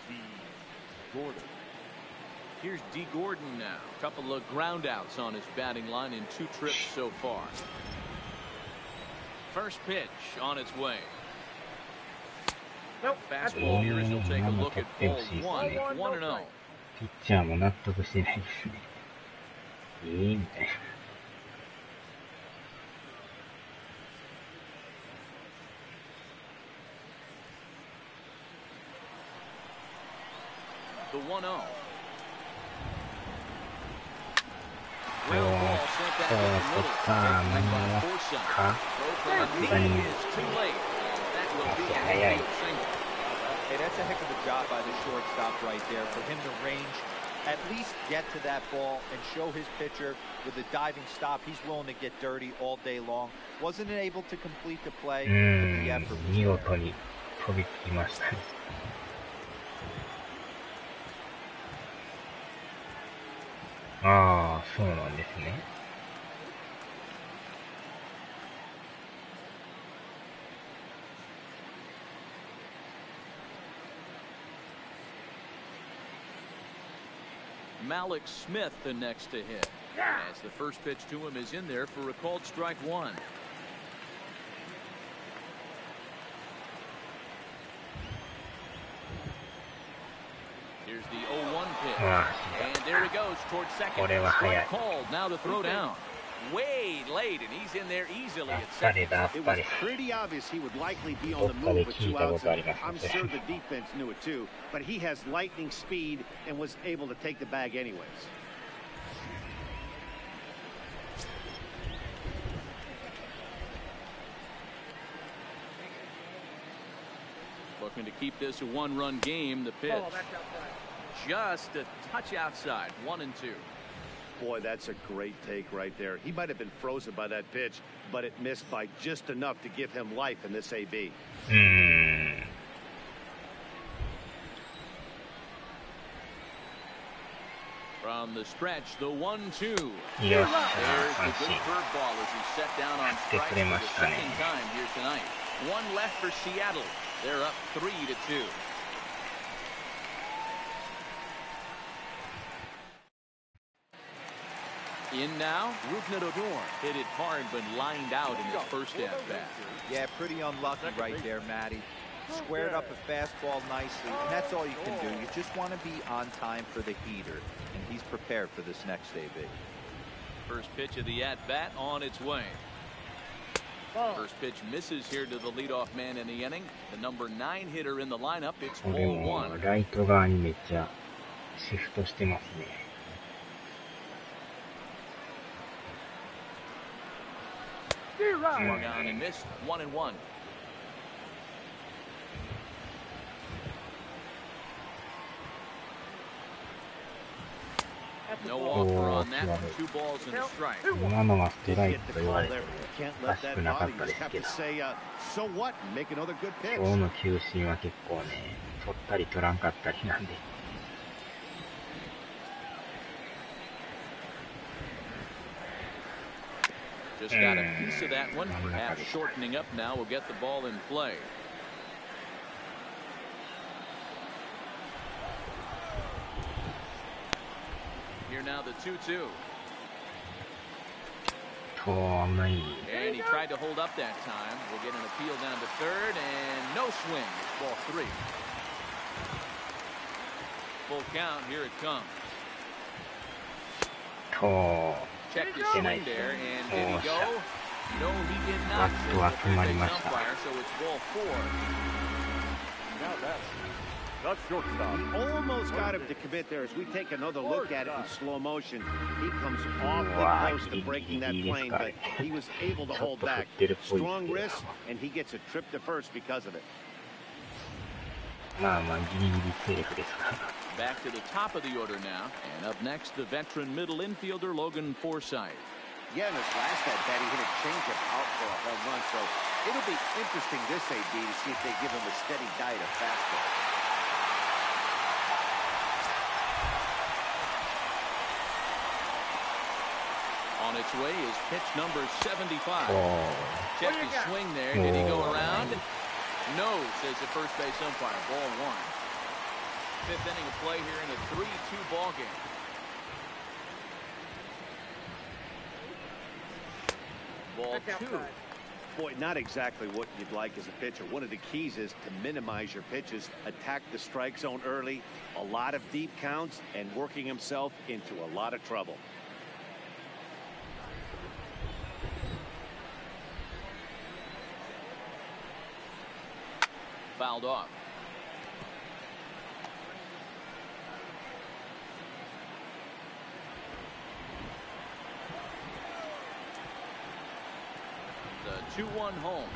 D. Gordon. Here's D. Gordon now. A couple of ground outs on his batting line in 2 trips so far. First pitch on its way. Nope. Fastball here as he'll take a look at ball 1. 1-0. ピッチャーも納得してないですね。みたいな。The 1-0. Well ball sent back in the middle. Taken by Forsythe. Throw from the knee is too late. That will be a single. Hey, that's a heck of a job by the shortstop right there. For him to range, at least get to that ball and show his pitcher with a diving stop. He's willing to get dirty all day long. Wasn't able to complete the play, but the effort was there. 見事に飛びつきましたね。ああ、そうなんですね。Malik Smith the next to hit. As the first pitch to him is in there for a called strike 1. Here's the 0-1 pitch. And there he goes towards second. Strike called. Now the throw down. Way late, and he's in there easily at second. It was pretty obvious he would likely be on the move with 2 outs. I'm sure the defense knew it too, but he has lightning speed and was able to take the bag anyways. Looking to keep this a one-run game. The pitch. Just a touch outside. 1-2. Boy, that's a great take right there. He might have been frozen by that pitch, but it missed by just enough to give him life in this AB. From the stretch, the 1-2. Yes. There's the good curveball as he's set down on strike for the second time here tonight. One left for Seattle. They're up 3-2. In now, Rougned Odor hit it hard but lined out in his first at-bat. Yeah, pretty unlucky right there, Matty. Squared up a fastball nicely, and that's all you can do. You just want to be on time for the heater, and he's prepared for this next AB. First pitch of the at-bat on its way. First pitch misses here to the leadoff man in the inning. The number 9 hitter in the lineup. It's ball 1. ライト側にめっちゃシフトしてますね。Swung on and missed. 1-1. No offer on that. 2 balls and a strike. 今のはストライクと言われてもおかしくなかったですけど、今日の球審は結構ね、取ったり取らんかったりなんで。Just got a piece of that one. Perhaps shortening up now will get the ball in play. Here now the 2-2. And he tried to hold up that time. We'll get an appeal down to third and no swing. It's ball 3. Full count. Here it comes. Check the swing there, and did he go? No, he did not. Umpire, so it's ball 4. Now that's shortstop. He almost got him to commit there. As we take another look at it in slow motion, he comes awfully close to breaking that plane, but he was able to hold back. Strong wrist, and he gets a trip to first because of it. Back to the top of the order now. And up next, the veteran middle infielder, Logan Forsythe. Yeah, in his last at-bat, he hit a changeup out for a home run, so it'll be interesting this AB to see if they give him a steady diet of fastball. On its way is pitch number 75. Check his swing there. Did he go around? No, says the first base umpire. Ball 1. Fifth inning of play here in a 3-2 ball game. Ball 2. Boy, not exactly what you'd like as a pitcher. One of the keys is to minimize your pitches, attack the strike zone early, a lot of deep counts, and working himself into a lot of trouble. Fouled off. The 2-1 home.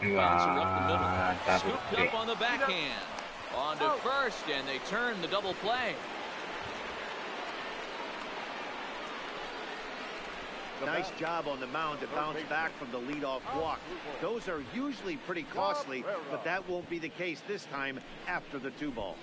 Bouncer up the middle. Scooped up on the backhand. On to first, and they turn the double play. Nice job on the mound to bounce back from the leadoff walk. Those are usually pretty costly, but that won't be the case this time after the 2-ball.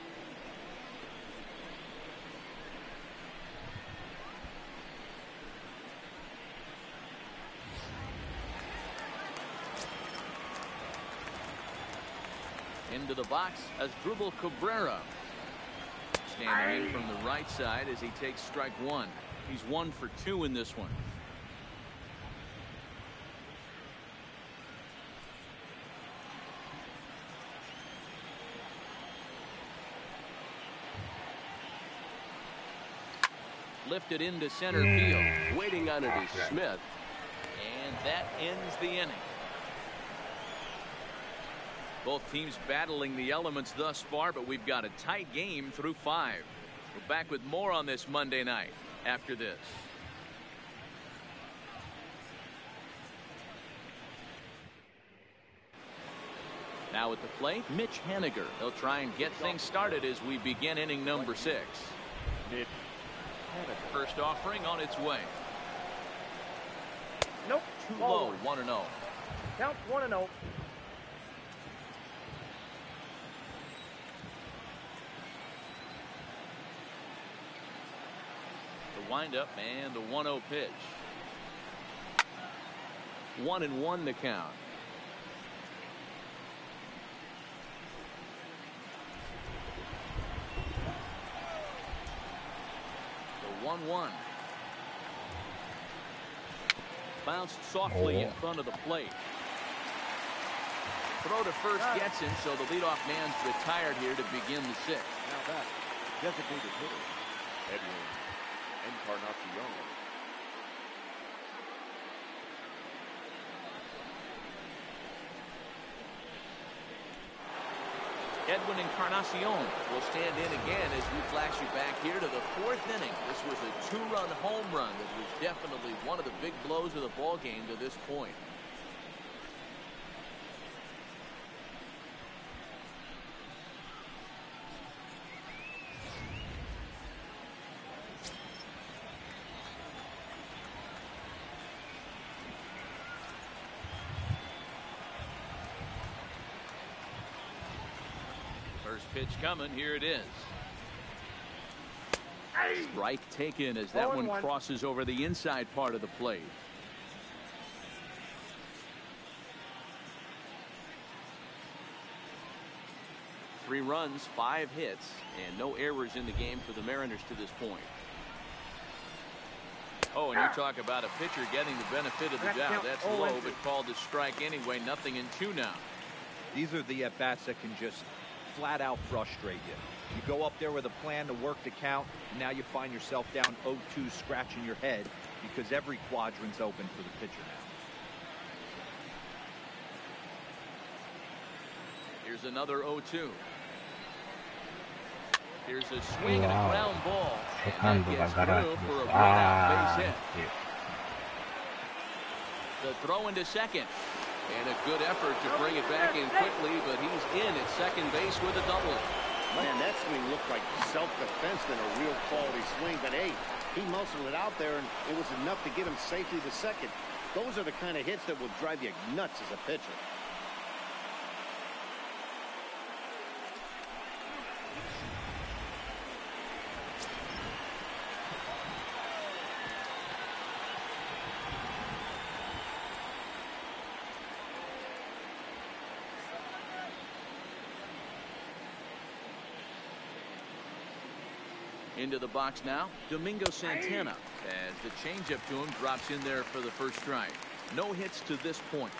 Into the box as Drupal Cabrera. Standing in from the right side as he takes strike 1. He's 1 for 2 in this one. Lifted into center field. Waiting on it is Smith. And that ends the inning. Both teams battling the elements thus far, but we've got a tight game through 5. We're back with more on this Monday night after this. Now at the plate, Mitch Haniger. He'll try and get things started as we begin inning number 6. Mitch Haniger. First offering on its way. Nope. Too low, 1-0. Count 1-0. The windup and the 1-0 pitch. 1-1 the count. The 1-1. Bounced softly in front of the plate. Throw to first gets him, so the leadoff man's retired here to begin the 6th. Now that designated hitter, Edwin Encarnacion. Edwin Encarnacion will stand in again as we flash you back here to the 4th inning. This was a 2-run home run that was definitely one of the big blows of the ball game to this point. First pitch coming. Here it is. Strike taken as that one crosses over the inside part of the plate. Three runs, 5 hits, and no errors in the game for the Mariners to this point. Oh, and you talk about a pitcher getting the benefit of the doubt. That's low, but called a strike anyway. 0-2 now. These are the at-bats that can just flat out frustrate you. You go up there with a plan to work the count, and now you find yourself down 0-2 scratching your head because every quadrant's open for the pitcher now. Here's another 0-2. Here's a swing and a ground ball. And that gets through for a run-out base hit. The throw into second. And a good effort to bring it back in quickly, but he's in at second base with a double. Man, that swing looked like self-defense than a real quality swing. But, hey, he muscled it out there, and it was enough to get him safely to second. Those are the kind of hits that will drive you nuts as a pitcher. Into the box now, Domingo Santana, as the changeup to him drops in there for the first strike. No hits to this point.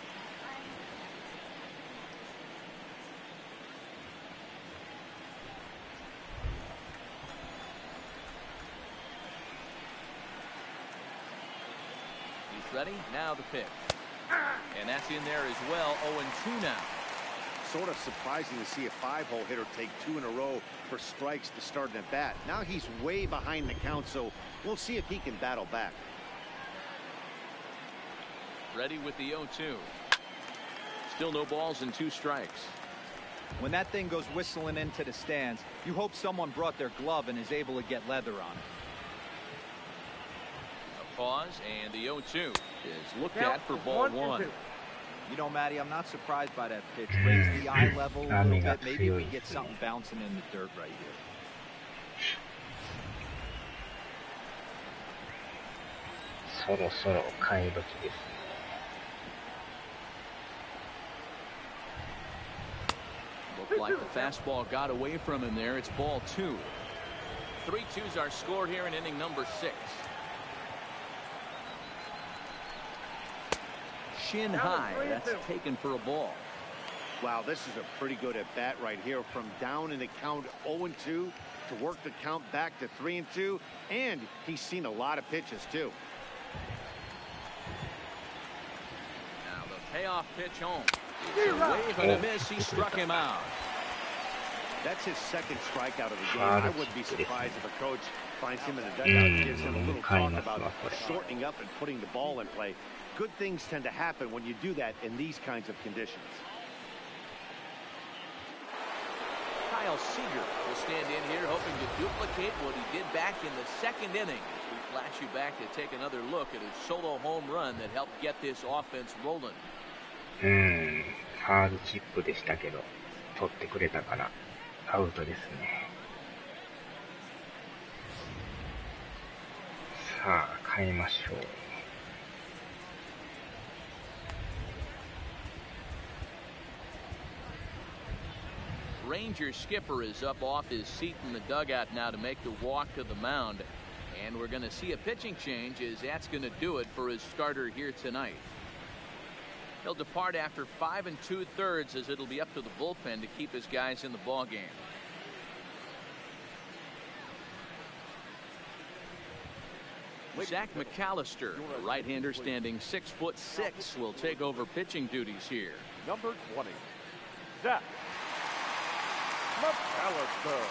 He's ready. Now the pitch. And that's in there as well. 0-2 now. Sort of surprising to see a 5-hole hitter take 2 in a row for strikes to start an at-bat. Now he's way behind the count, so we'll see if he can battle back. Ready with the 0-2. Still no balls and 2 strikes. When that thing goes whistling into the stands, you hope someone brought their glove and is able to get leather on it. A pause, and the 0-2 is looked at for ball 1. You know, Matty, I'm not surprised by that pitch. Raise the eye level a little bit. Maybe we get something bouncing in the dirt right here. Looked like the fastball got away from him there. It's ball 2. 3-2s are scored here in inning number 6. Shin high. That's taken for a ball. Wow, this is a pretty good at bat right here. From down in the count 0-2 to work the count back to 3-2, and he's seen a lot of pitches too. Now the payoff pitch home. It's a wave and a miss. He struck him out. That's his second strikeout of the game. I wouldn't be surprised if a coach finds him in the dugout and gives him a little talk about shortening up and putting the ball in play. Good things tend to happen when you do that in these kinds of conditions. Now Seager will stand in here hoping to duplicate what he did back in the second inning. We flash you back to take another look at his solo home run that helped get this offense rolling. ハードチップでしたけど、取ってくれたからアウトですね。さあ、変えましょう。Ranger skipper is up off his seat in the dugout now to make the walk to the mound. And we're going to see a pitching change as that's going to do it for his starter here tonight. He'll depart after 5 2/3 as it'll be up to the bullpen to keep his guys in the ball game. Zach McAllister, a right-hander standing 6'6", will take over pitching duties here. Number 20, Zach McAllister.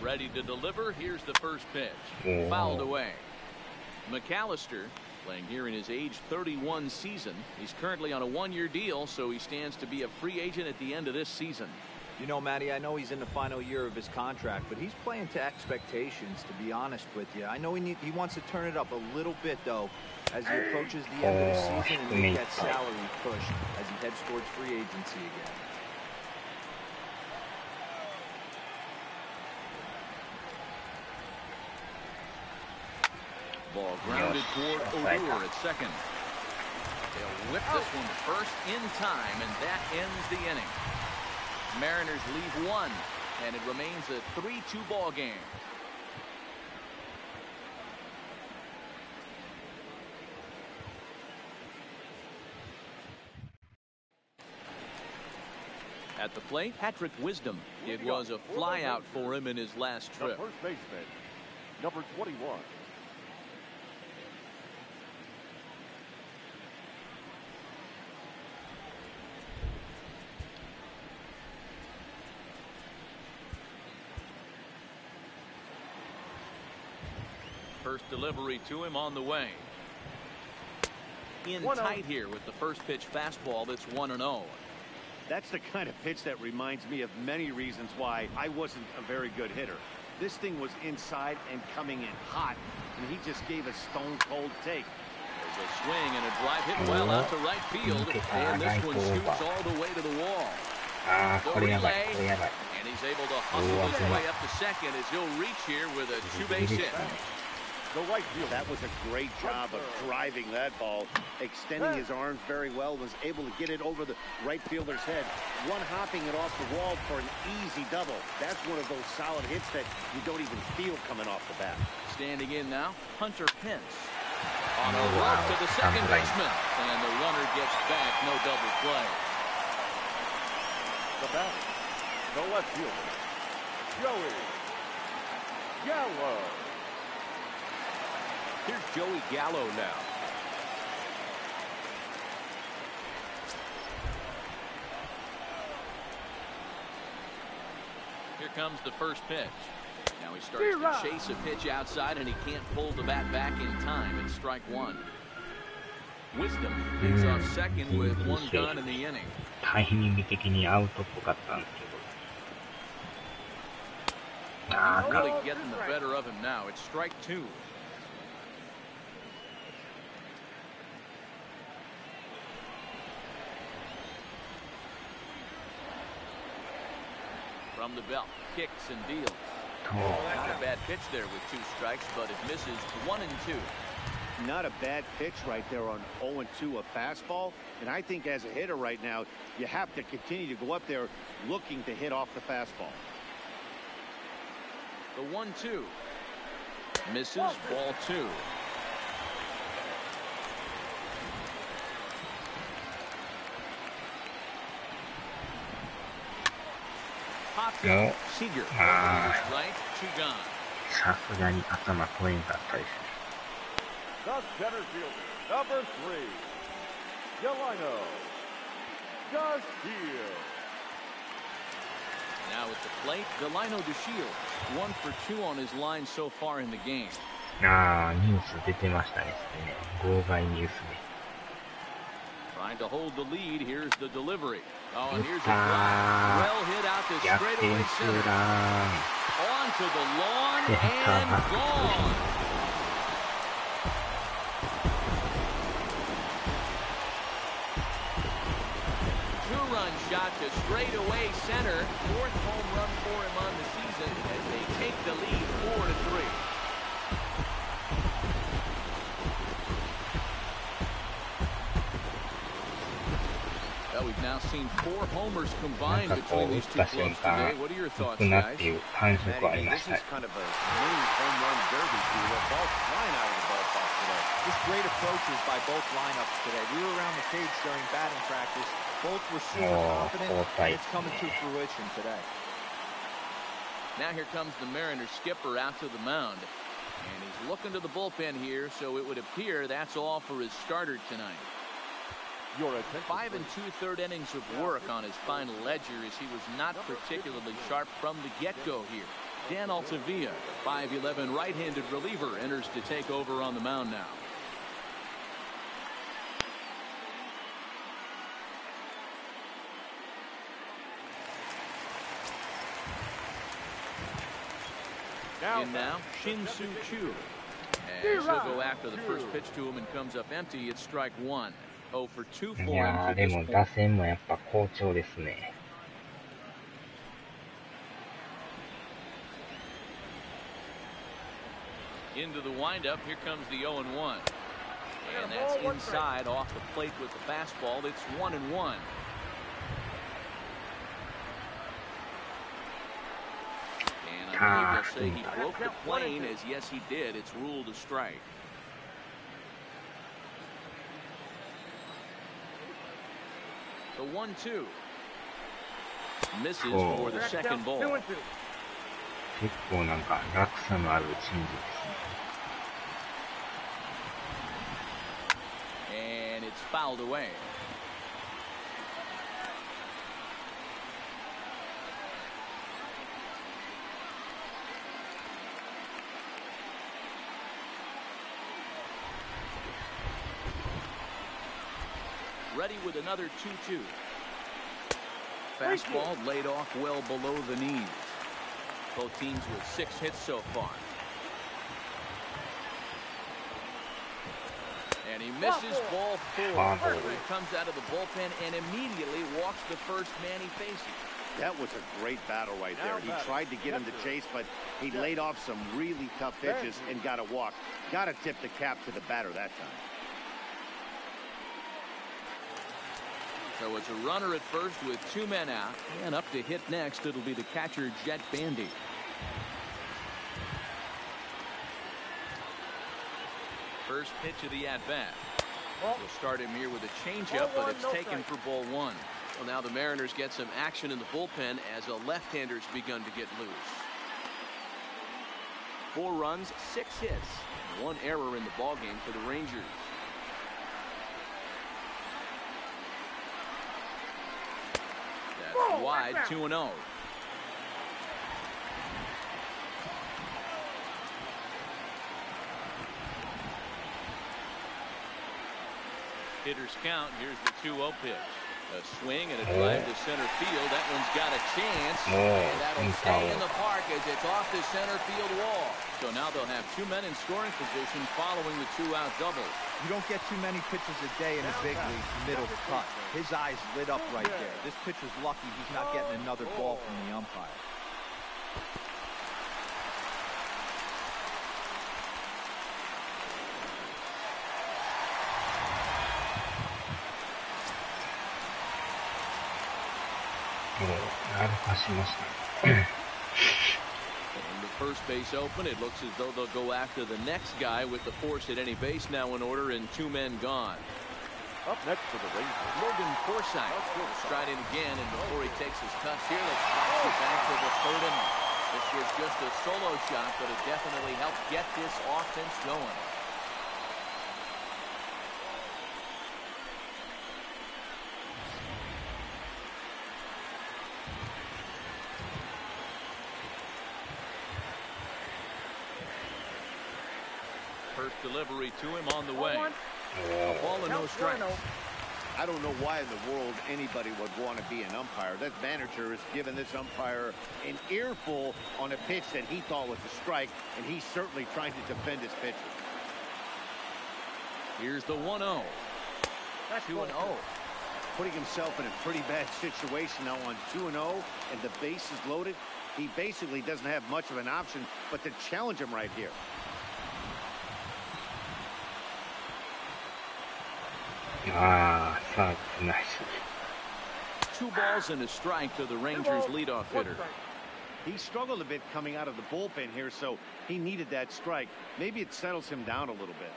Ready to deliver. Here's the first pitch. Fouled away. McAllister playing here in his age 31 season. He's currently on a one-year deal, so he stands to be a free agent at the end of this season. You know, Matty, I know he's in the final year of his contract, but he's playing to expectations, to be honest with you. I know he wants to turn it up a little bit, though, as he approaches the end of the season and make that salary push as he heads towards free agency again. Ball grounded toward Odor at second. They'll whip this one first in time, and that ends the inning. Mariners leave one, and it remains a 3-2 ball game. At the plate, Patrick Wisdom. It was a flyout for him in his last trip. The first baseman, number 21. First delivery to him on the way. In tight here with the first pitch fastball that's 1-0. That's the kind of pitch that reminds me of many reasons why I wasn't a very good hitter. This thing was inside and coming in hot, and he just gave a stone-cold take. There's a swing and a drive hit well out to right field, and this one shoots all the way to the wall. The relay, and he's able to hustle his way up to second as he'll reach here with a two-base hit. The right field. That was a great job of driving that ball, extending his arms very well, was able to get it over the right fielder's head, one-hopping it off the wall for an easy double. That's one of those solid hits that you don't even feel coming off the bat. Standing in now, Hunter Pence. On a run to the second baseman, and the runner gets back, no double play. The batter, the left fielder, Joey Gallo. Here's Joey Gallo now. Here comes the first pitch. Now he starts to chase a pitch outside, and he can't pull the bat back in time. It's strike one. Wisdom picks off second with one gun in the inning. タイミング的にアウトっぽかったんですけど。Really getting the better of him now. It's strike two. From the belt, kicks and deals. Not a bad pitch there with two strikes, but it misses 1 and 2. Not a bad pitch right there on 0-2, a fastball. And I think as a hitter right now, you have to continue to go up there looking to hit off the fastball. The 1-2 misses, ball 2. No. Seager. Right, 2 gone. さすがに頭越えんかったですね。The center fielder, number 3, Delino Garcia. Now at the plate, Delino DeShields, 1 for 2 on his line so far in the game. ああ、ニュース出てましたね、それね。号外ニュースで。Trying to hold the lead. Here's the delivery. Oh, and here's a fly. Well hit out to straightaway center. Onto the lawn and gone. Two-run shot to straightaway center. 4th home run for him on the season as they take the lead 4-3. Well, we've now seen 4 homers combined between these two clubs today. What are your thoughts, guys? This is kind of a mini home run derby. They're both flying out of the ballpark today. Just great approaches by both lineups today. We were around the cage during batting practice. Both were super confident, and it's coming to fruition today. Now here comes the Mariners skipper out to the mound. And he's looking to the bullpen here, so it would appear that's all for his starter tonight. 5 2/3 innings of work on his final ledger as he was not particularly sharp from the get-go here. Dan Altavilla, 5'11" right-handed reliever, enters to take over on the mound now. In now, Shin-Soo Choo. As he'll go after the first pitch to him and comes up empty, it's strike 1. 0 for 2 for him. いやー、でも打線もやっぱ好調ですね。Into the windup, here comes the 0-1. And that's inside off the plate with the fastball. It's 1-1. And I believe they'll say he broke the plane, as yes he did. It's ruled a strike. The 1-2. Misses for the second ball. 結構なんか落差のあるチェンジですね。And it's fouled away. Ready with another 2-2. Fastball laid off well below the knees. Both teams with 6 hits so far. And he misses ball 4. He comes out of the bullpen and immediately walks the first man he faces. That was a great battle right there. He tried to get him to chase, but he laid off some really tough pitches and got a walk. Got to tip the cap to the batter that time. So it's a runner at first with 2 men out, and up to hit next it'll be the catcher Jet Bandy. First pitch of the at-bat. We'll start him here with a changeup, but it's taken for ball 1. Well, now the Mariners get some action in the bullpen as a left-hander's begun to get loose. 4 runs, 6 hits, 1 error in the ballgame for the Rangers. Wide, 2-0. Hitters count. Here's the 2-0 pitch. A swing and a drive to center field. That one's got a chance. And that'll stay in the park as it's off the center field wall. So now they'll have 2 men in scoring position following the 2-out double. You don't get too many pitches a day in the big leagues middle cut. His eyes lit up right there. This pitcher's lucky he's not getting another ball from the umpire. And the first base open, it looks as though they'll go after the next guy with the force at any base now in order and 2 men gone. Up next for the Rangers, Logan Forsythe striding again, and before he takes his cuts here, let's watch it back to the 3rd inning. This was just a solo shot, but it definitely helped get this offense going. delivery to him on the way. A ball and no strikes. I don't know why in the world anybody would want to be an umpire. That manager has given this umpire an earful on a pitch that he thought was a strike, and he's certainly trying to defend his pitcher. Here's the 1-0. 2-0. Putting himself in a pretty bad situation now on 2-0, and the base is loaded. He basically doesn't have much of an option but to challenge him right here. Nice. 2 balls and a strike to the Rangers leadoff hitter. He struggled a bit coming out of the bullpen here, so he needed that strike. Maybe it settles him down a little bit.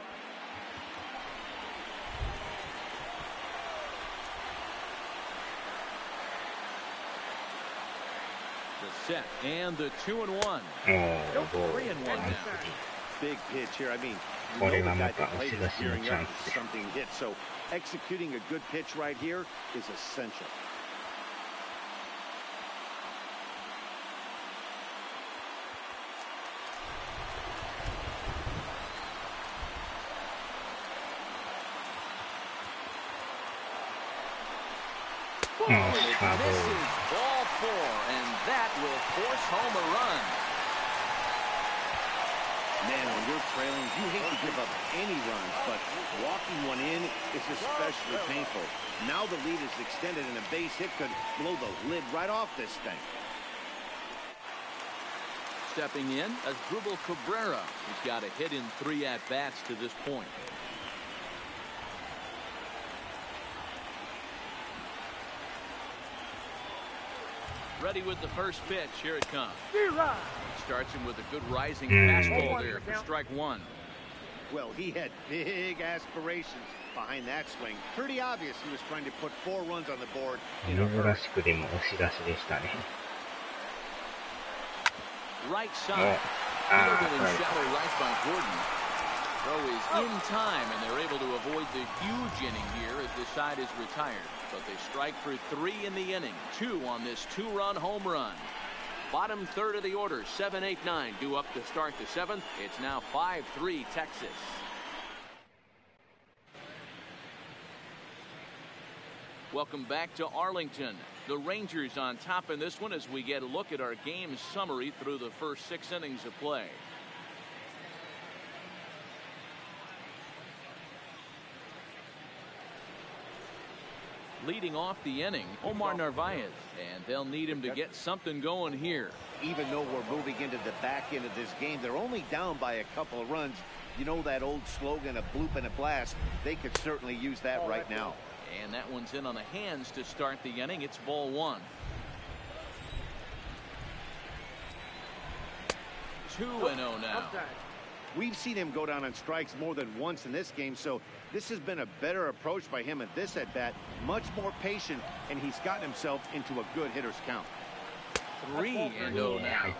The set and the 2-1. 3-1 now. Big pitch here. I mean, you know the guy that plays is gearing up for something to hit, so executing a good pitch right here is essential. Misses ball 4, and that will force home a run. Man, when you're trailing, you hate to give up any runs, but walking one in is especially painful. Now the lead is extended, and a base hit could blow the lid right off this thing. Stepping in, Asdrubal Cabrera. He's got a hit in 3 at-bats to this point. Ready with the first pitch. Here it comes. Starts him with a good rising fastball there for strike 1. Well, he had big aspirations behind that swing. Pretty obvious he was trying to put 4 runs on the board in a hurry. Right side. Fielded in shallow right by Gordon. Throw is in time, and they're able to avoid the huge inning here as this side is retired. But they strike for 3 in the inning. 2 on this 2-run home run. Bottom third of the order, 7, 8, 9 due up to start the 7th. It's now 5-3 Texas. Welcome back to Arlington. The Rangers on top in this one as we get a look at our game summary through the first 6 innings of play. Leading off the inning, Omar Narvaez, and they'll need him to get something going here. Even though we're moving into the back end of this game, they're only down by a couple of runs. You know that old slogan, a bloop and a blast. They could certainly use that right now. And that one's in on the hands to start the inning. It's ball 1. 2-0 now. We've seen him go down on strikes more than once in this game, so this has been a better approach by him at this at-bat. Much more patient, and he's gotten himself into a good hitter's count. 3-0 now.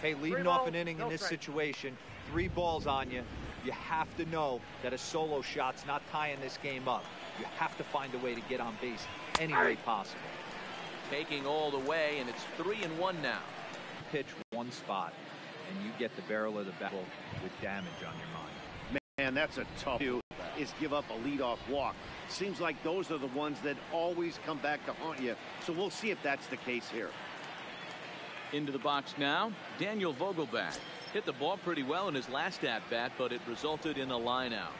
Hey, leading off an inning in this situation, 3 balls on you. You have to know that a solo shot's not tying this game up. You have to find a way to get on base any way possible. Taking all the way, and it's 3-1 now. Pitch one spot, and you get the barrel of the barrel with damage on your mind. Man, that's a tough view. Is give up a leadoff walk. Seems like those are the ones that always come back to haunt you. So we'll see if that's the case here. Into the box now, Daniel Vogelback. Hit the ball pretty well in his last at-bat, but it resulted in a line-out.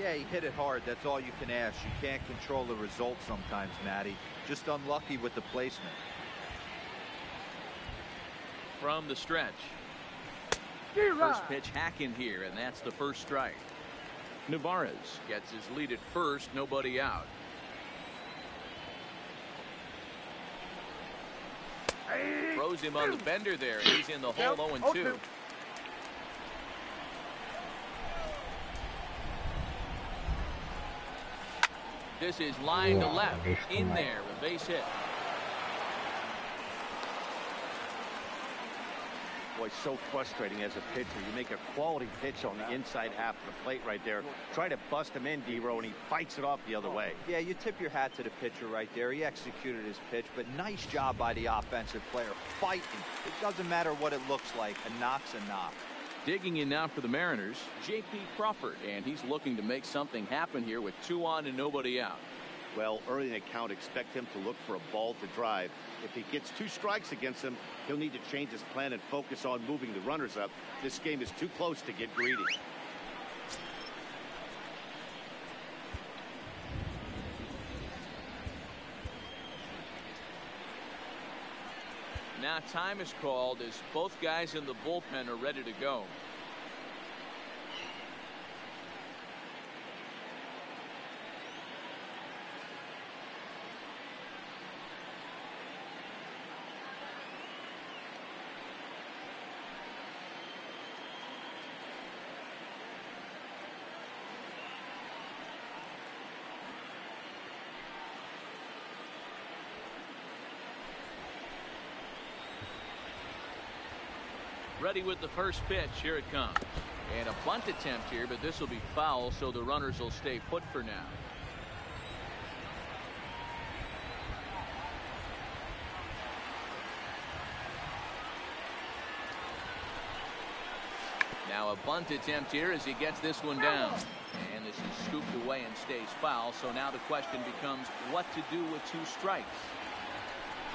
Yeah, he hit it hard. That's all you can ask. You can't control the result sometimes, Matty. Just unlucky with the placement. From the stretch. First pitch hack in here, and that's the first strike. Navarez gets his lead at first, nobody out. Throws him on the bender there, and he's in the hole 0-2. This is line to left, in there, a base hit. Boy, so frustrating as a pitcher. You make a quality pitch on the inside half of the plate right there. Try to bust him in, D-Row, and he fights it off the other way. Yeah, you tip your hat to the pitcher right there. He executed his pitch, but nice job by the offensive player. Fighting. It doesn't matter what it looks like. A knock's a knock. Digging in now for the Mariners, J.P. Crawford, and he's looking to make something happen here with 2 on and nobody out. Well, early in the count, expect him to look for a ball to drive. If he gets 2 strikes against him, he'll need to change his plan and focus on moving the runners up. This game is too close to get greedy. Now time is called as both guys in the bullpen are ready to go. Ready with the first pitch. Here it comes. And a bunt attempt here, but this will be foul, so the runners will stay put for now. Now a bunt attempt here as he gets this one down. And this is scooped away and stays foul, so now the question becomes what to do with 2 strikes.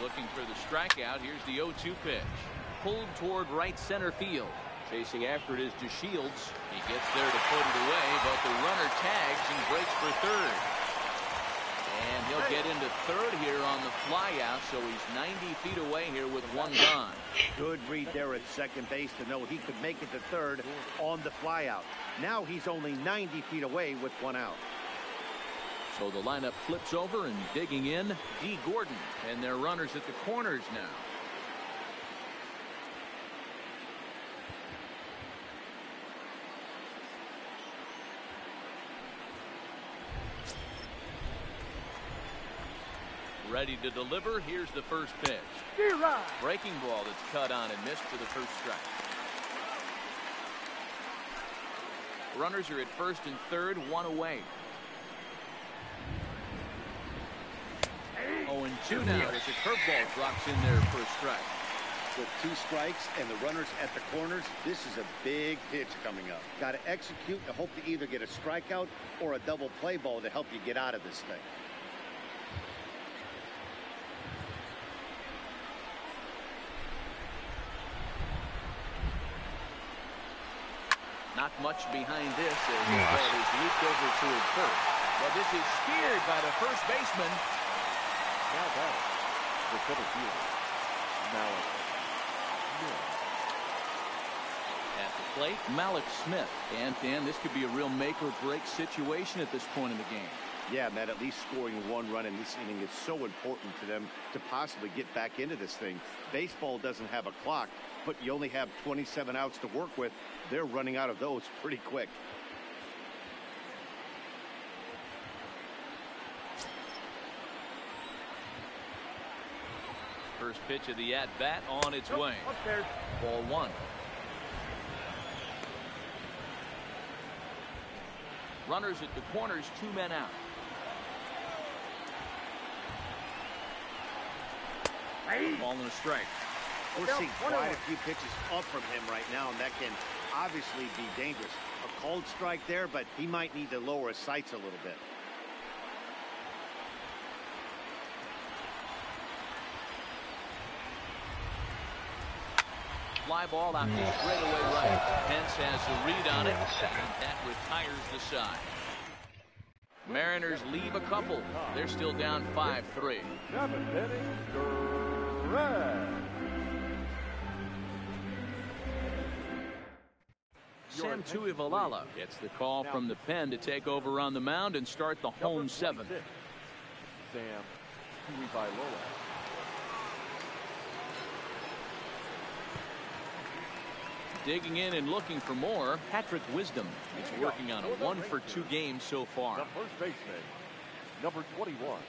Looking for the strikeout. Here's the 0-2 pitch. Pulled toward right center field. Chasing after it is DeShields. He gets there to put it away, but the runner tags and breaks for third. And he'll get into third here on the flyout, so he's 90 feet away here with 1 gone. Good read there at second base to know he could make it to third on the flyout. Now he's only 90 feet away with 1 out. So the lineup flips over, and digging in, D. Gordon. And their runners at the corners now. Ready to deliver. Here's the first pitch. Breaking ball that's cut on and missed for the first strike. Runners are at first and third, 1 away. 0-2 now as a curveball drops in there for a strike. With 2 strikes and the runners at the corners, this is a big pitch coming up. Got to execute and hope to either get a strikeout or a double play ball to help you get out of this thing. Not much behind this as the ball is looped over toward first. But this is speared by the first baseman. Now that the center fielder, Malik Smith. At the plate, Malik Smith. And Dan, this could be a real make or break situation at this point in the game. Yeah, Matt, at least scoring 1 run in this inning is so important to them to possibly get back into this thing. Baseball doesn't have a clock, but you only have 27 outs to work with. They're running out of those pretty quick. First pitch of the at-bat on its way. Ball 1. Runners at the corners, 2 men out. Ball and a strike. We're seeing quite a few pitches up from him right now, and that can obviously be dangerous. A called strike there, but he might need to lower his sights a little bit. Fly ball out to straightaway right. Pence has a read on it, and that retires the side. Mariners leave a couple. They're still down 5-3. 7th inning, direct. Sam Tuivalala gets the call from the pen to take over on the mound and start the home 7th. Sam Tuivalala. Digging in and looking for more, Patrick Wisdom. He's working on a 1-for-2 game so far. The first baseman, number 21.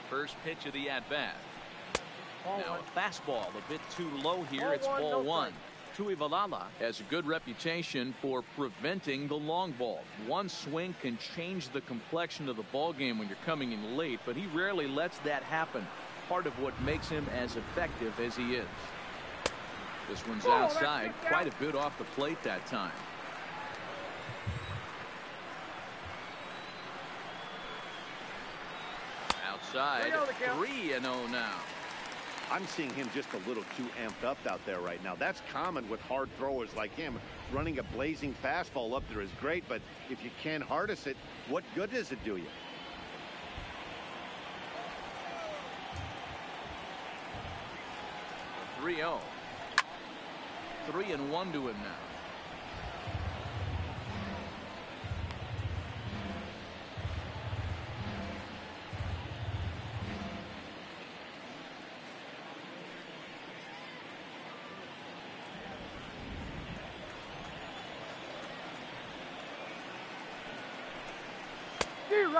First pitch of the at-bat. Now a fastball a bit too low here. It's ball 1. Tuivalala has a good reputation for preventing the long ball. One swing can change the complexion of the ball game when you're coming in late, but he rarely lets that happen. Part of what makes him as effective as he is. This one's outside, quite a bit off the plate that time. Outside, 3-0 now. I'm seeing him just a little too amped up out there right now. That's common with hard throwers like him. Running a blazing fastball up there is great, but if you can't harness it, what good does it do you? A 3-0. 3-1 to him now.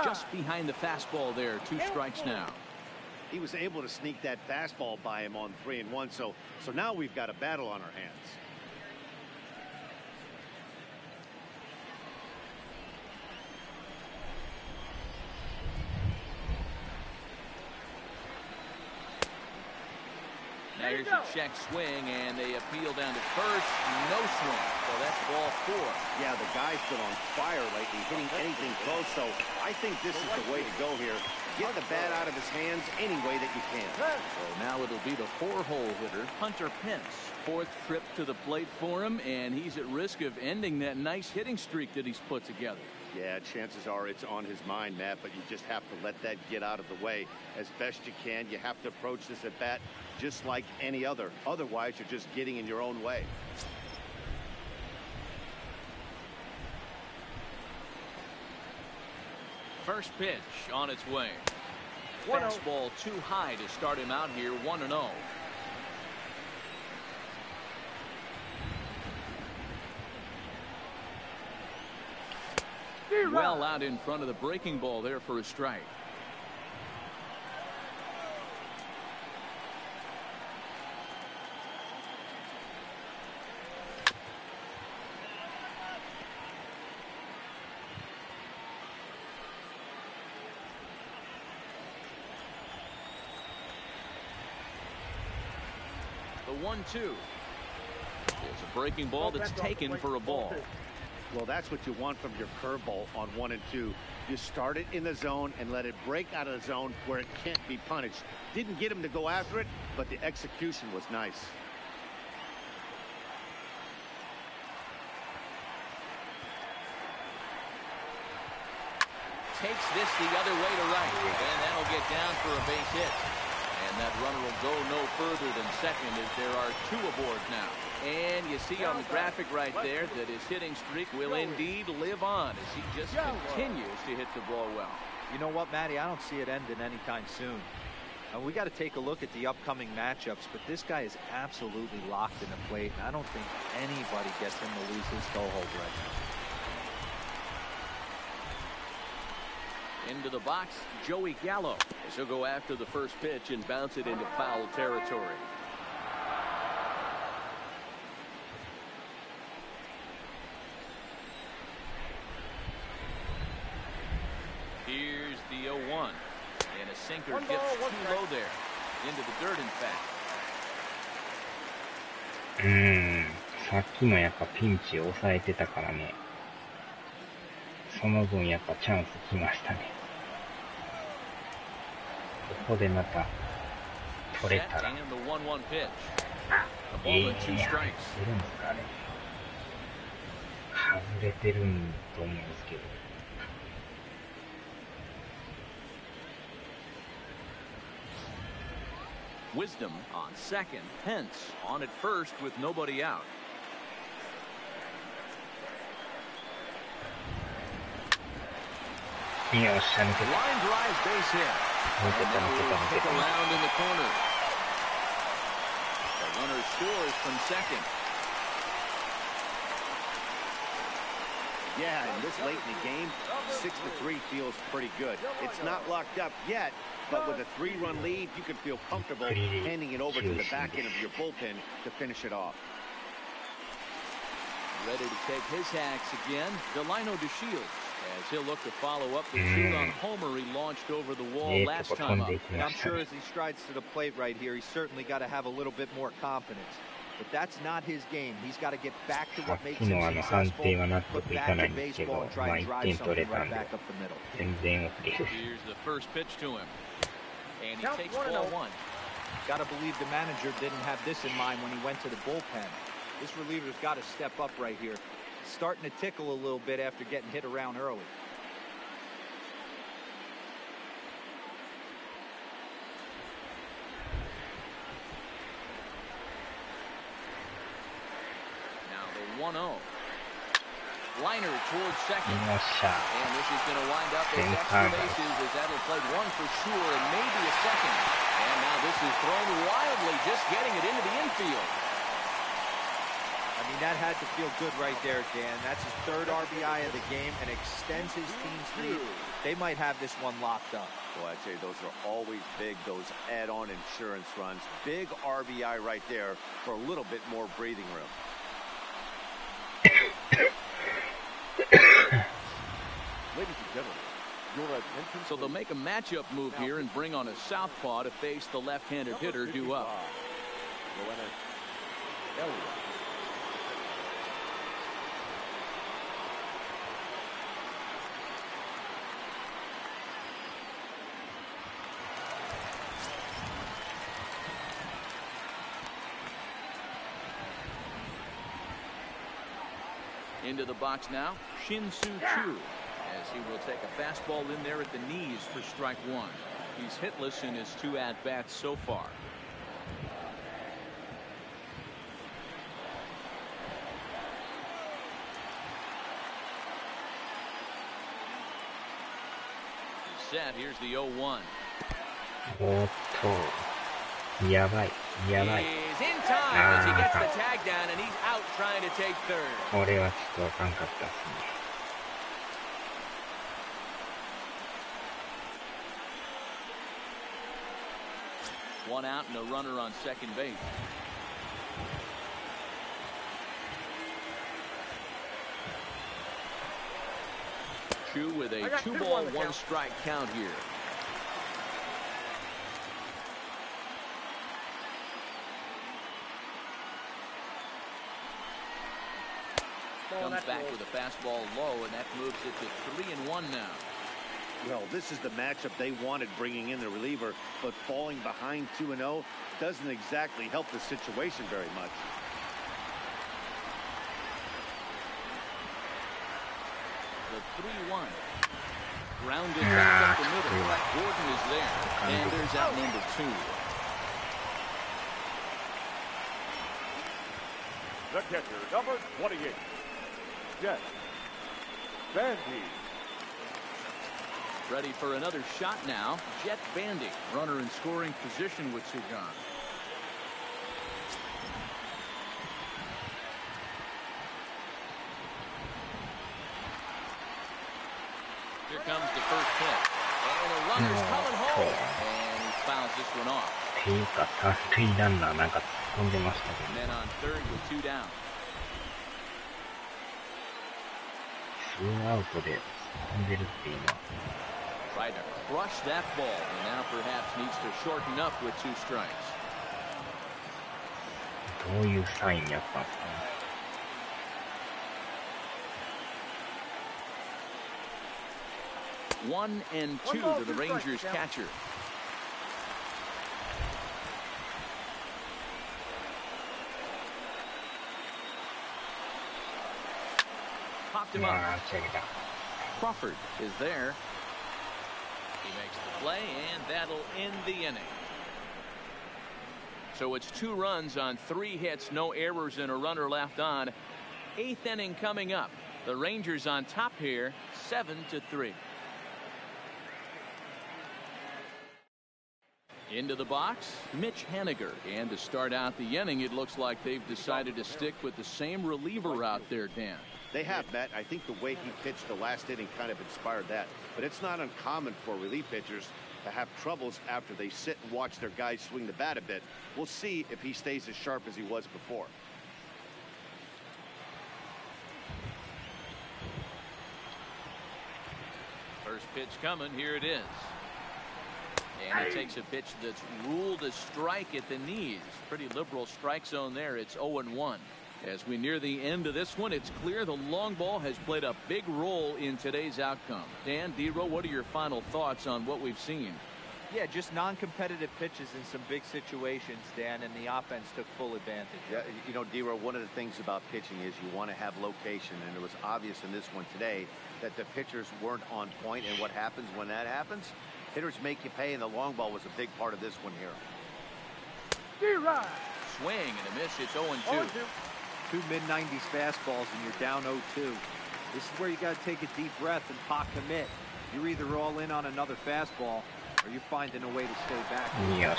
Just behind the fastball there. 2 strikes now. He was able to sneak that fastball by him on 3-1, so now we've got a battle on our hands. Now here's a check swing, and they appeal down to first. No swing. So that's ball 4. Yeah, the guy's been on fire lately, hitting anything close, so I think this is the way to go here. Get the bat out of his hands any way that you can. So now it'll be the 4-hole hitter, Hunter Pence. 4th trip to the plate for him, and he's at risk of ending that nice hitting streak that he's put together. Yeah, chances are it's on his mind, Matt, but you just have to let that get out of the way as best you can. You have to approach this at bat just like any other. Otherwise, you're just getting in your own way. First pitch on its way. Fastball too high to start him out here. 1-0. Well out in front of the breaking ball there for a strike. The 1-2. There's a breaking ball that's taken for a ball. Well, that's what you want from your curveball on 1 and 2. You start it in the zone and let it break out of the zone where it can't be punished. Didn't get him to go after it, but the execution was nice. Takes this the other way to right, and that'll get down for a base hit. And that runner will go no further than second as there are 2 aboard now. And you see on the graphic right there that his hitting streak will indeed live on as he just continues to hit the ball well. You know what, Matty? I don't see it ending anytime soon. We got to take a look at the upcoming matchups, but this guy is absolutely locked in the plate, and I don't think anybody gets him to lose his toehold right now. Into the box, Joey Gallo. As he'll go after the first pitch and bounce it into foul territory. Here's the 0-1. And a sinker dips too low there. Into the dirt, in fact. さっきのやっぱピンチを抑えてたからね。その分やっぱチャンス来ましたね。ここでまた取れたら。いいね。出るんですかね。外れてると思うんですけど。Wisdom on second. Pence on at first with nobody out. Line drive base hit. Kick around in the corner. The runner scores from second. Yeah, and this late in the game, 6-3 feels pretty good. It's not locked up yet, but with a 3-run lead, you can feel comfortable handing it over to the back end of your bullpen to finish it off. Ready to take his hacks again. Delino DeShields, as he'll look to follow up the two-run homer he launched over the wall last time up. And I'm sure as he strides to the plate right here, he's certainly got to have a little bit more confidence. But that's not his game. He's got to get back to what makes him successful, put back to baseball, and try and drive something right back up the middle. Here's the first pitch to him. And he takes ball one. Got to believe the manager didn't have this in mind when he went to the bullpen. This reliever's got to step up right here. Starting to tickle a little bit after getting hit around early. Now the 1-0. Liner towards second. And this is going to wind up as extra bases as that'll play one for sure and maybe a second. And now this is thrown wildly, just getting it into the infield. I mean, that had to feel good right there, Dan. That's his third RBI of the game and extends his team's lead. They might have this one locked up. Well, I'd say those are always big, those add-on insurance runs. Big RBI right there for a little bit more breathing room. Ladies and gentlemen, your attention. So they'll make a matchup move here and bring on a southpaw to face the left-handed hitter due up. Into the box now, Shin-Soo Choo, as he will take a fastball in there at the knees for strike one. He's hitless in his two at-bats so far. He's set. Here's the 0-1. Yaばい。 He's in time as he gets the tag down and he's out trying to take third. これはちょっとあかんかったっすね。 One out and a runner on second base. Chu with a 2-ball, 1-strike count here. Comes back with a fastball low, and that moves it to 3-1 now. Well, this is the matchup they wanted bringing in the reliever, but falling behind 2-0 doesn't exactly help the situation very much. The 3-1. Grounded back up the middle. Gordon is there, and there's out number 2. The catcher, number 28. Jet Bandy. Ready for another shot now. Jet Bandy, runner in scoring position with Sugan. Here comes the first pitch. And the runner's coming home. And he fouls this one off. っていうか、三塁ランナーなんか突っ込んでましたけど。 Men on third with 2 down. 2アウトで突っ込んでるっていうのは。 Tried to crush that ball, and now perhaps needs to shorten up with 2 strikes. どういうサインやったんですかね。 1-2 to the Rangers catcher. Popped him up. Crawford is there. He makes the play, and that'll end the inning. So it's 2 runs on 3 hits, no errors, and a runner left on. 8th inning coming up. The Rangers on top here, 7-3. Into the box, Mitch Haniger. And to start out the inning, it looks like they've decided to stick with the same reliever out there, Dan. They have, Matt. I think the way he pitched the last inning kind of inspired that. But it's not uncommon for relief pitchers to have troubles after they sit and watch their guys swing the bat a bit. We'll see if he stays as sharp as he was before. First pitch coming. Here it is. And he takes a pitch that's ruled a strike at the knees. Pretty liberal strike zone there. It's 0-1. As we near the end of this one, it's clear the long ball has played a big role in today's outcome. Dan, D-Row, what are your final thoughts on what we've seen? Yeah, just non-competitive pitches in some big situations, Dan, and the offense took full advantage. Yeah, you know, D-Row, one of the things about pitching is you want to have location, and it was obvious in this one today that the pitchers weren't on point, and what happens when that happens? Hitters make you pay, and the long ball was a big part of this one here. D-Rod. Swing and a miss. It's 0-2. Two mid-90s fastballs, and you're down 0-2. This is where you got to take a deep breath and pot commit. You're either all in on another fastball, or you're finding a way to stay back. Yes.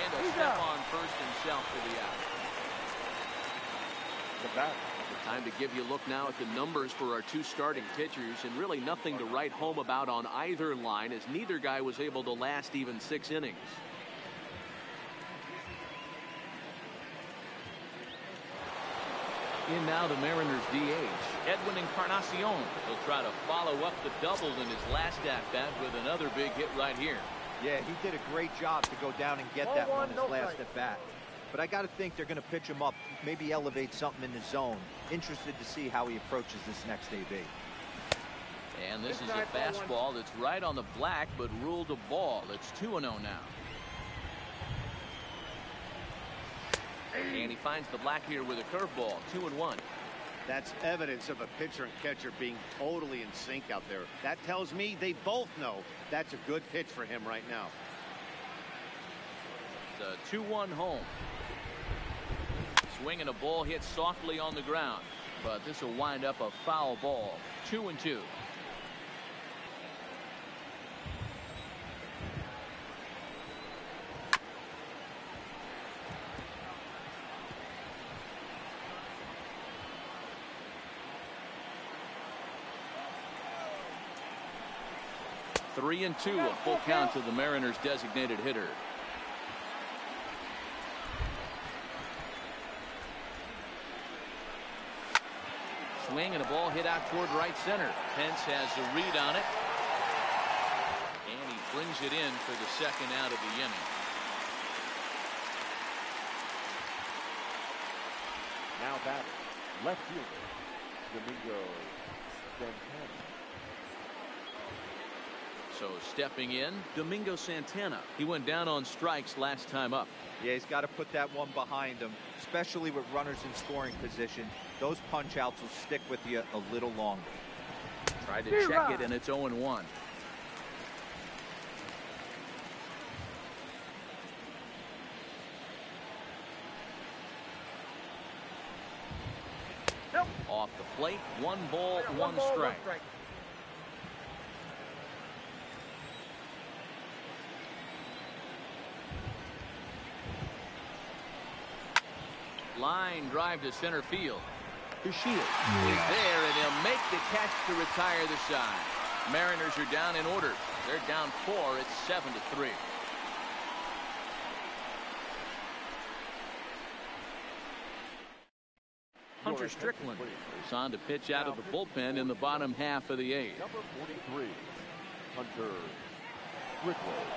And a step on first himself for the out. The bat. Time to give you a look now at the numbers for our two starting pitchers, and really nothing to write home about on either line, as neither guy was able to last even 6 innings. In now the Mariners DH, Edwin Encarnacion. He'll try to follow up the double in his last at-bat with another big hit right here. Yeah, he did a great job to go down and get that one his last at-bat. But I got to think they're going to pitch him up, maybe elevate something in the zone. Interested to see how he approaches this next AB. And this is a fastball that's right on the black, but ruled a ball. It's 2-0 now. And he finds the black here with a curveball. 2-1. That's evidence of a pitcher and catcher being totally in sync out there. That tells me they both know that's a good pitch for him right now. The 2-1 home. Swinging a ball hit softly on the ground, but this will wind up a foul ball. 2-2. Three and 2, a full count to the Mariners' designated hitter. Swing and a ball hit out toward right center. Pence has a read on it, and he brings it in for the second out of the inning. Now batting, left fielder, Domingo Santana. So stepping in, Domingo Santana. He went down on strikes last time up. Yeah, he's got to put that one behind him, especially with runners in scoring position. Those punch outs will stick with you a little longer. Tried to check it, and it's 0-1. Off the plate, 1 ball, 1 strike. Line drive to center field. The shield is there, and he'll make the catch to retire the side. Mariners are down in order. They're down 4. It's 7-3. Hunter Strickland is on to pitch out of the bullpen in the bottom half of the 8th. Number 43, Hunter Strickland.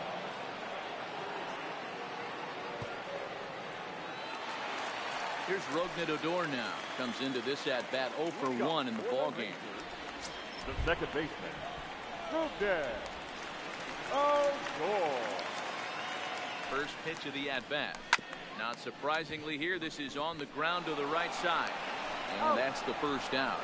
Here's Rougned Odor now. Comes into this at-bat 0 for 1 in the ballgame. The second baseman, Rougned Odor. First pitch of the at-bat. Not surprisingly here, this is on the ground to the right side. And that's the first out.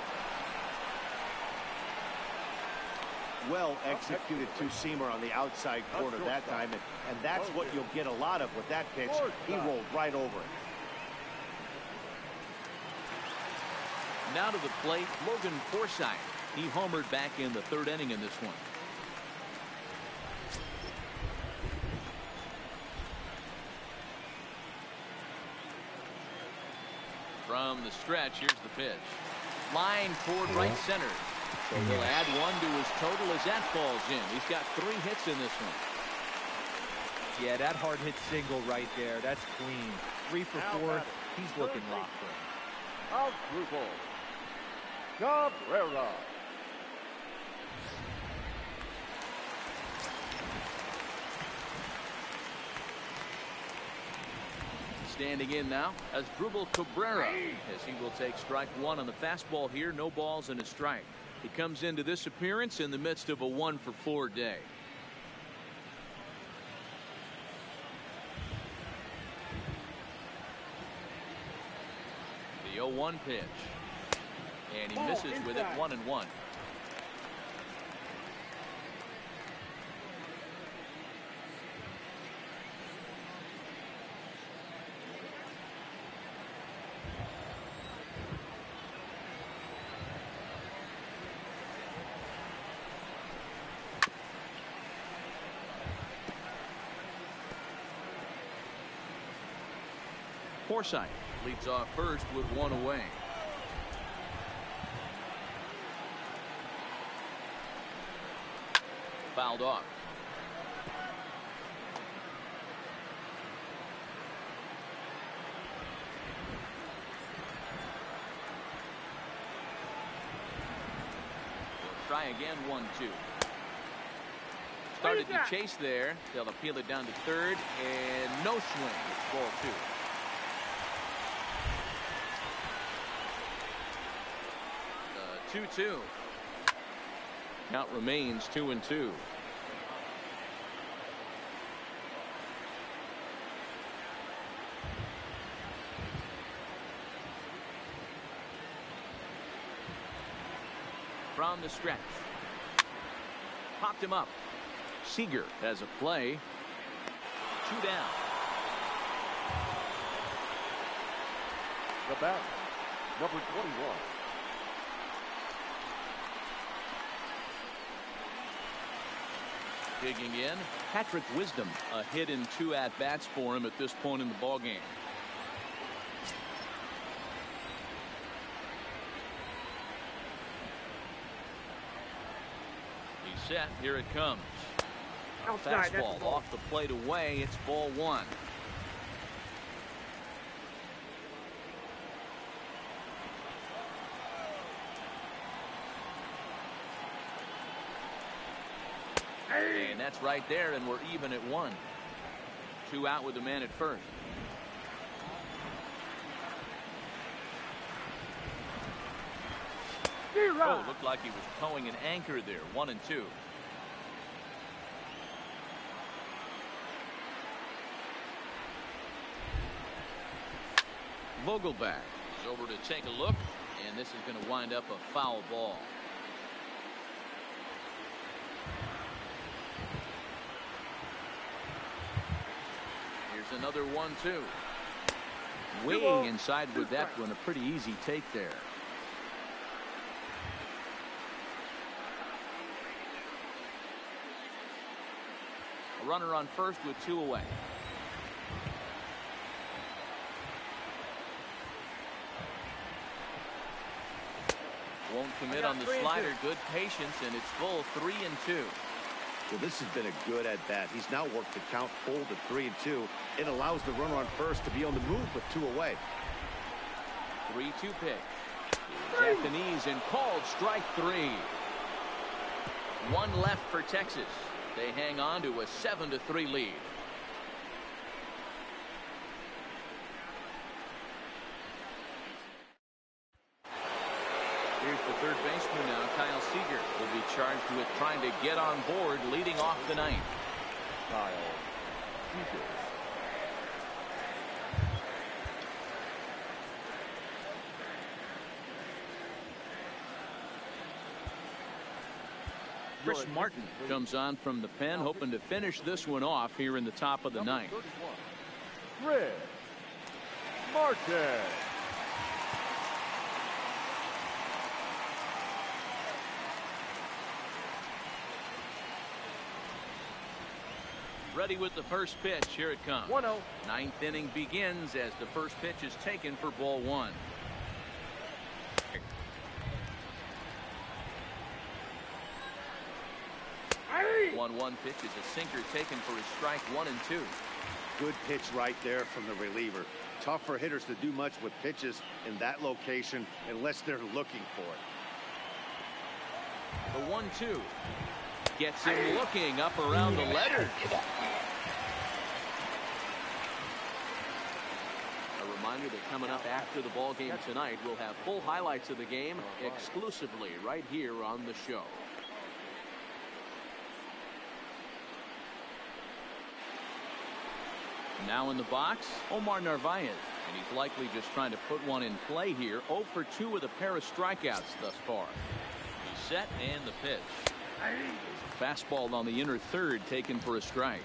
Well executed two-seamer on the outside corner that time, and that's what you'll get a lot of with that pitch. He rolled right over it. Now to the plate, Logan Forsythe. He homered back in the 3rd inning in this one. From the stretch, here's the pitch. Line toward right center. So he'll add 1 to his total as that falls in. He's got 3 hits in this one. Yeah, that hard hit single right there. That's clean. 3 for 4. He's looking locked in. Out through ball. Cabrera. Standing in now as Drupal Cabrera, as he will take strike one on the fastball here. No balls and a strike. He comes into this appearance in the midst of a 1-for-4 day. The 0-1 pitch, and he misses with it. 1-1. Forsythe leads off first with one away. Fouled off. We'll try again. 1-2. Started to chase there. They'll appeal it down to third, and no swing. It's ball 2. 2-2. Count remains 2-2. From the stretch. Popped him up. Seager has a play. 2 down. The batter, number 21. Digging in, Patrick Wisdom, a hit in 2 at-bats for him at this point in the ballgame. He's set. Here it comes. Fastball off the plate away. It's ball 1. And that's right there, and we're even at 1. 2 out with the man at first. Oh, looked like he was towing an anchor there. 1-2. Vogelback is over to take a look, and this is going to wind up a foul ball. Here's another 1-2. Way inside with that one. A pretty easy take there. A runner on first with 2 away. Won't commit on the slider. Good patience, and it's full 3-2. Well, this has been a good at-bat. He's now worked the count full to 3-2. It allows the runner on first to be on the move with 2 away. 3-2 pitch. At the knees and called strike 3. 1 left for Texas. They hang on to a 7-3 lead. Here's the third baseman now, Kyle Seager, will be charged with trying to get on board, leading off the 9th. Kyle Seager. Chris Martin comes on from the pen, hoping to finish this one off here in the top of the 9th. Chris Martin. Ready with the first pitch. Here it comes. 1-0. 9th inning begins as the first pitch is taken for ball 1. Hey! 1-1 pitch is a sinker taken for his strike 1 and 2. Good pitch right there from the reliever. Tough for hitters to do much with pitches in that location unless they're looking for it. The 1-2 gets him looking up around the letters. remind you that coming up after the ball game tonight, we'll have full highlights of the game exclusively right here on the show. Now in the box, Omar Narvaez. And he's likely just trying to put one in play here. 0 for 2 with a pair of strikeouts thus far. He's set and the pitch. A fastball on the inner third taken for a strike.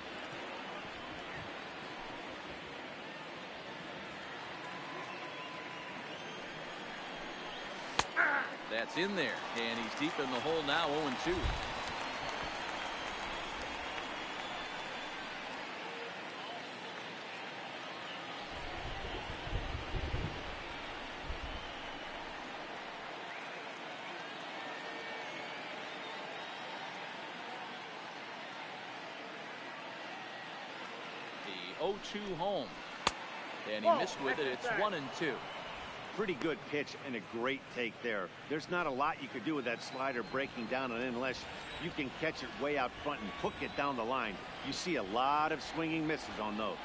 That's in there, and he's deep in the hole now, 0-2. The 0-2 home, and he missed with it. It's 1-2. Pretty good pitch and a great take there. There's not a lot you could do with that slider breaking down and in unless you can catch it way out front and hook it down the line. You see a lot of swinging misses on those.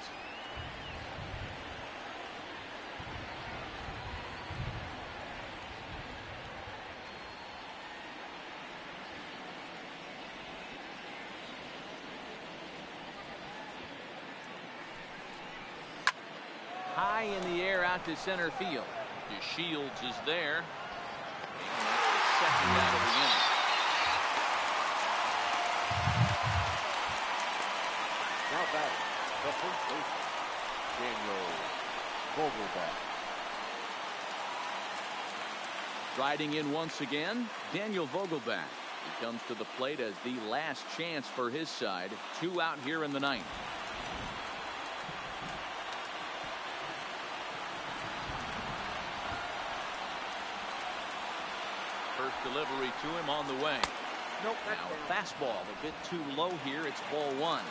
High in the air out to center field. Shields is there. And that's the second out of the inning. Now batting, the first baseman, Daniel Vogelbach. Riding in once again, Daniel Vogelbach. He comes to the plate as the last chance for his side. 2 out here in the ninth. First delivery to him on the way. Nope, now a fastball a bit too low here. It's ball 1.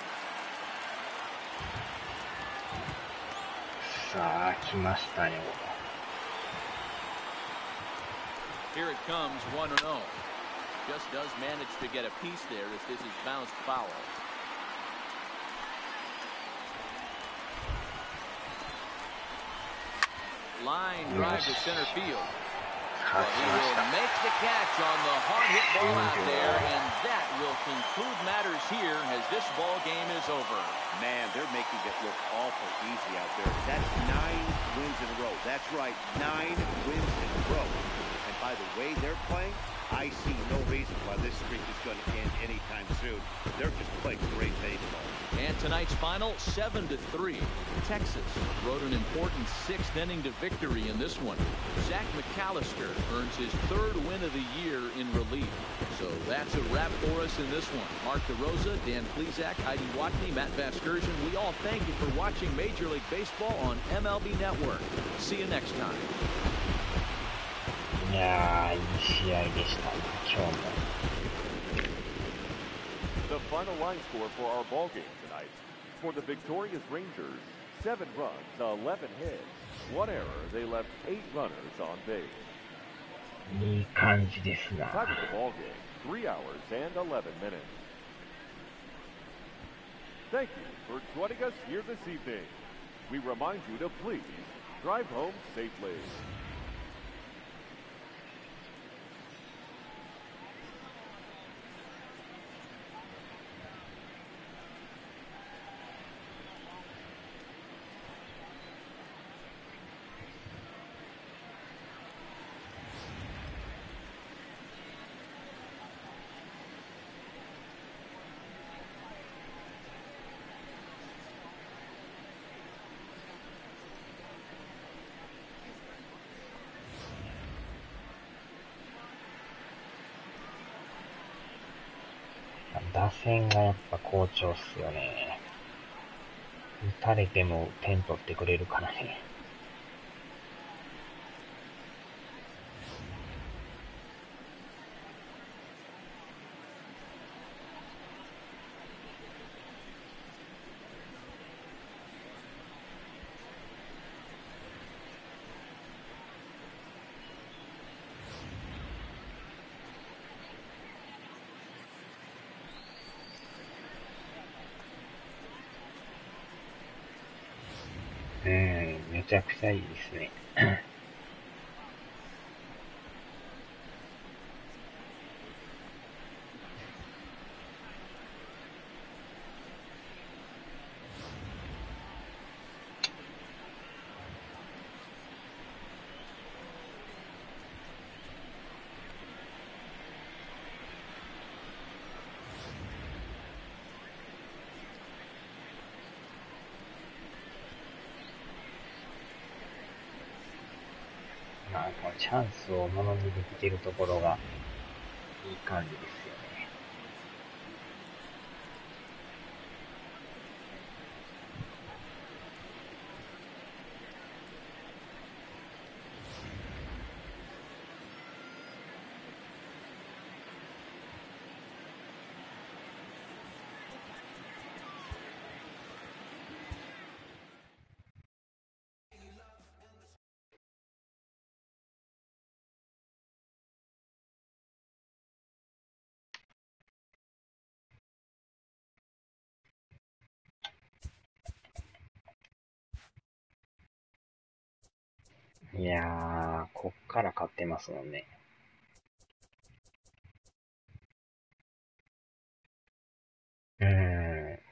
さあ来ましたよ。 Here it comes, 1-0. Just does manage to get a piece there as this is bounced foul. Line drive to center field. But he will make the catch on the hard hit ball out there, and that will conclude matters here as this ball game is over. Man, they're making it look awful easy out there. That's 9 wins in a row. That's right, 9 wins in a row. And by the way they're playing, I see no reason why this streak is going to end anytime soon. They're just playing great baseball. And tonight's final, 7-3. Texas rode an important 6th inning to victory in this one. Zach McAllister earns his 3rd win of the year in relief. So that's a wrap for us in this one. Mark DeRosa, Dan Plesac, Heidi Watney, Matt Vasgersian, we all thank you for watching Major League Baseball on MLB Network. See you next time. いやー、いい試合でした、今日も。 The final line score for our ball game tonight. For the victorious Rangers, 7 runs, 11 hits, 1 error. They left 8 runners on base. いい感じですな。 Time of the ball game, 3 hours and 11 minutes. Thank you for joining us here this evening. We remind you to please drive home safely. .打線がやっぱ好調っすよね。打たれても点取ってくれるからね。めちゃくちゃいいですね。まあ、このチャンスをものにできてるところがいい感じですよね。いやー、こっから勝ってますもんね。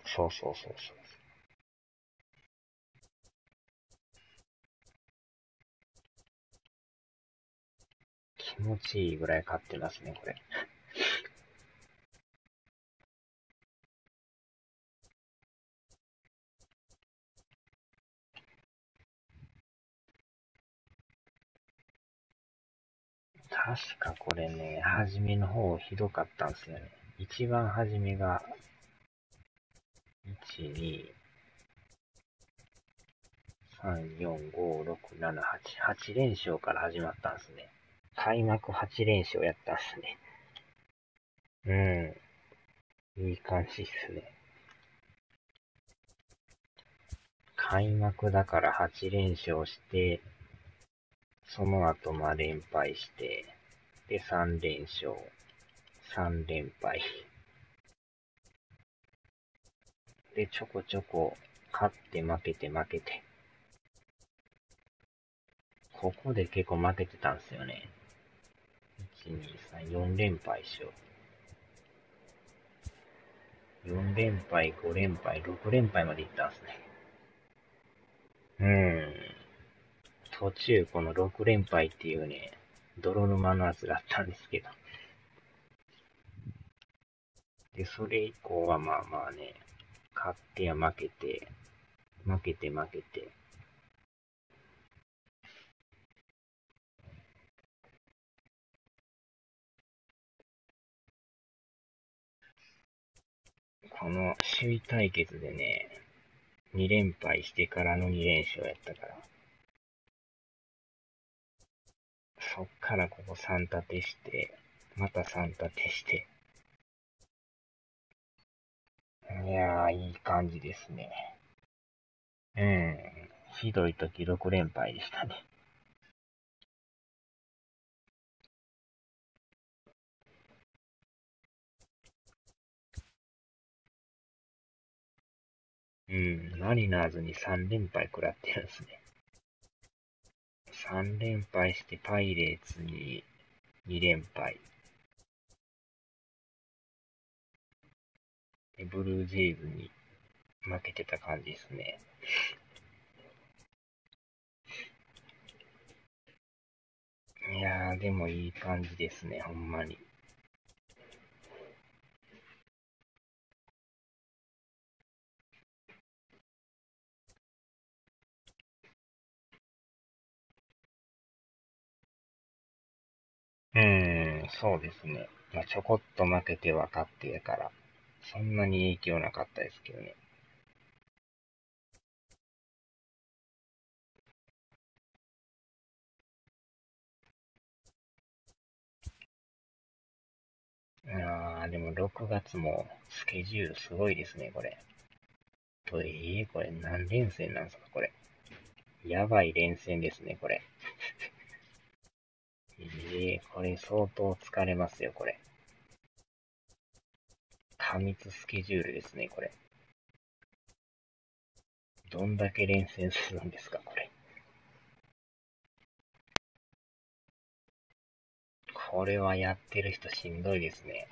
そうそうそうそう。気持ちいいぐらい勝ってますね、これ。確かこれね、初めの方ひどかったんですよね。一番初めが、1、2、3、4、5、6、7、8、8連勝から始まったんですね。開幕8連勝やったんですね。いい感じっすね。開幕だから8連勝して、その後連敗して、で3連勝、3連敗。で、ちょこちょこ勝って負けて負けて。ここで結構負けてたんですよね。1、2、3、4連敗しよう。4連敗、5連敗、6連敗までいったんですね。途中この6連敗っていうね、泥沼のやつだったんですけど。で、それ以降はまあまあね、勝ってや負けて、負けて負けて。この首位対決でね、2連敗してからの2連勝やったから。そっからここ3立てして、また3立てして。いやー、いい感じですね。ひどい時6連敗でしたね。マリナーズに3連敗食らってるんですね。3連敗してパイレーツに2連敗。でブルージェイズに負けてた感じですね。いやー、でもいい感じですね、ほんまに。そうですね。まあ、ちょこっと負けては勝ってやから、そんなに影響なかったですけどね。でも6月もスケジュールすごいですね、これ。これ何連戦なんですか、これ。やばい連戦ですね、これ。これ相当疲れますよ、これ。過密スケジュールですね、これ。どんだけ連戦するんですか、これ。これはやってる人しんどいですね。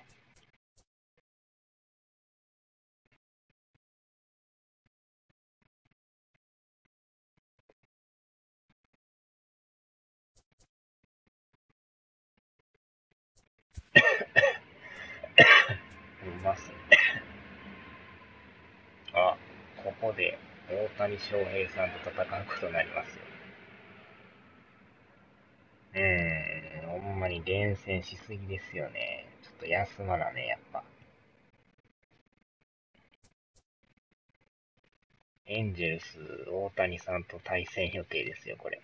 うます。あ、ここで大谷翔平さんと戦うことになりますよ。ほんまに連戦しすぎですよね。ちょっと休まなね、やっぱ。エンジェルス、大谷さんと対戦予定ですよ、これ。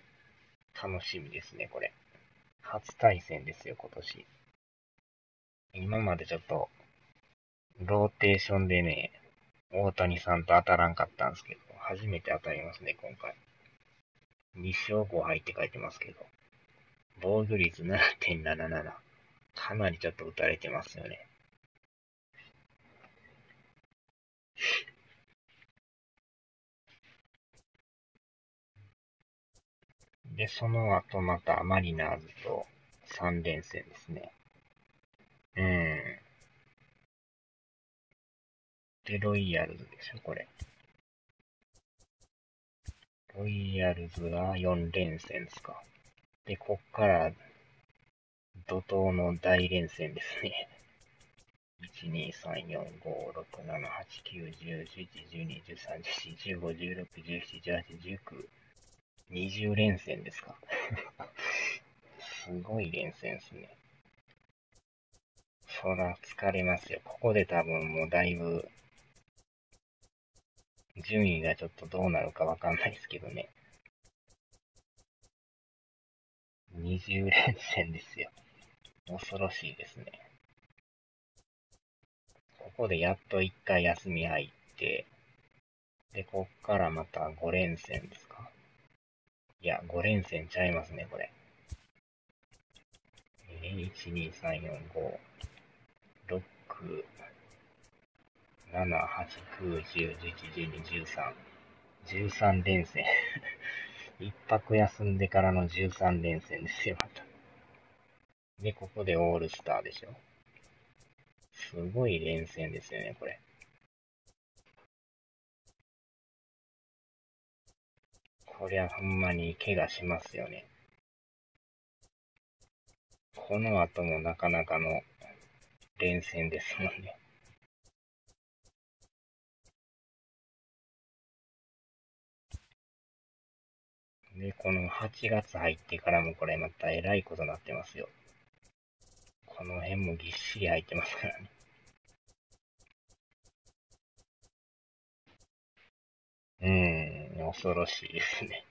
楽しみですね、これ。初対戦ですよ、今年。今までちょっと、ローテーションでね、大谷さんと当たらんかったんですけど、初めて当たりますね、今回。2勝5敗って書いてますけど。防御率 7.77。かなりちょっと打たれてますよね。で、その後またマリナーズと3連戦ですね。で、ロイヤルズでしょ、これ。ロイヤルズが4連戦ですか。で、こっから怒涛の大連戦ですね。1、2、3、4、5、6、7、8、9、10、11、12、13、14、15、16、17、18、19、20連戦ですか。すごい連戦ですね。そら疲れますよ。ここで多分もうだいぶ、順位がちょっとどうなるかわかんないですけどね。20連戦ですよ。恐ろしいですね。ここでやっと1回休み入って、で、こっからまた5連戦ですか。いや、5連戦ちゃいますね、これ。1、2、3、4、5、6、7、8、9、10、11、12、13。13連戦。一泊休んでからの13連戦ですよ、また。で、ここでオールスターでしょ。すごい連戦ですよね、これ。こりゃほんまに怪我しますよね。この後もなかなかの連戦ですもんね。で、この8月入ってからもこれまたえらいことになってますよ。この辺もぎっしり入ってますからね。恐ろしいですね。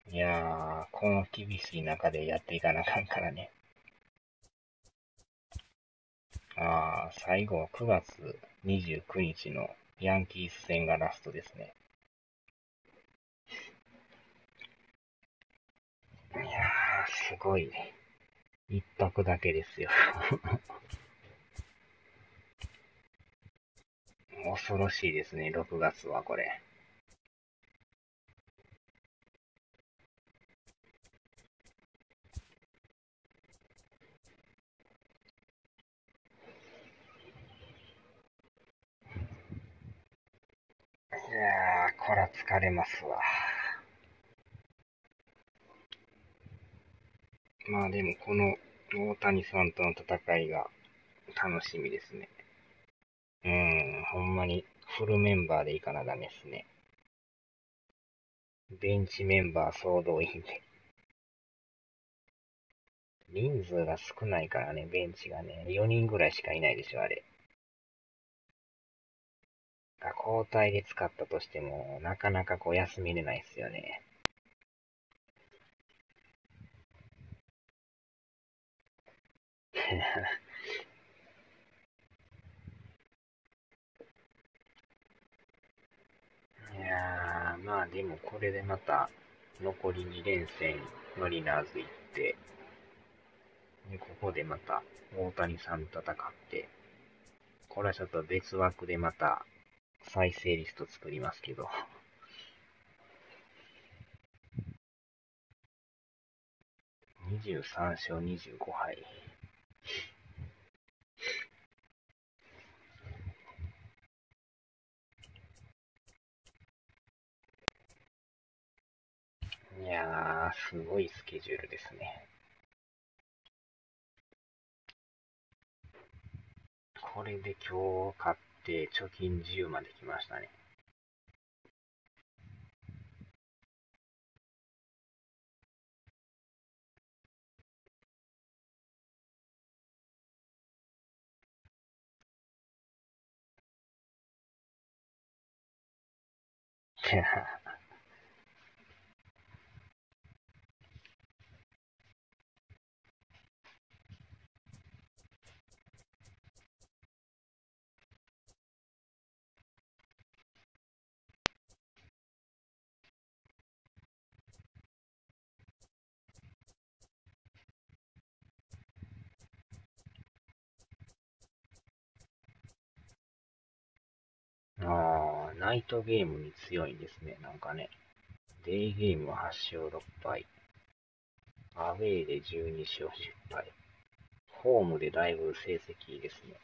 いやー、この厳しい中でやっていかなあかんからね。最後は9月29日のヤンキース戦がラストですね。いやー、すごいね。一泊だけですよ。恐ろしいですね、6月はこれ。いやー、こら疲れますわ。まあでもこの大谷さんとの戦いが楽しみですね。ほんまにフルメンバーでいかなダメですね。ベンチメンバー総動員で。人数が少ないからね、ベンチがね、4人ぐらいしかいないでしょ、あれ。交代で使ったとしても、なかなかこう休みれないっすよね。いやー、まあでもこれでまた残り2連戦マリナーズ行って、で、ここでまた大谷さんと戦って、これはちょっと別枠でまた再生リスト作りますけど、23勝25敗。いやー、すごいスケジュールですね。これで今日勝って貯金10まで来ましたね。ナイトゲームに強いんですね、なんかね。デイゲームは8勝6敗。アウェーで12勝10敗。ホームでだいぶ成績いいですね。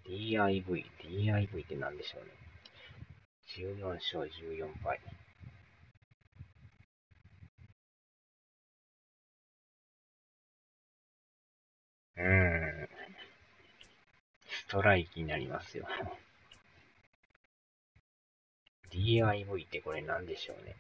DIV って何でしょうね。14勝14敗。ストライキになりますよ。DIV ってこれ何でしょうね。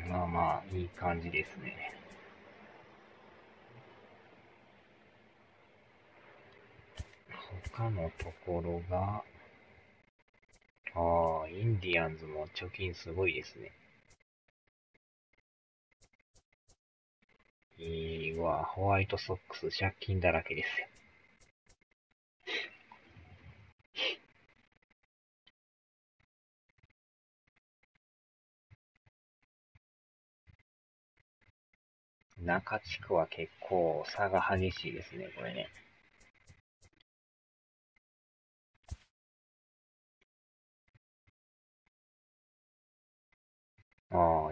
まあまあ、いい感じですね。他のところが、インディアンズも貯金すごいですね。いいわ、ホワイトソックス借金だらけですよ。中地区は結構差が激しいですね、これね。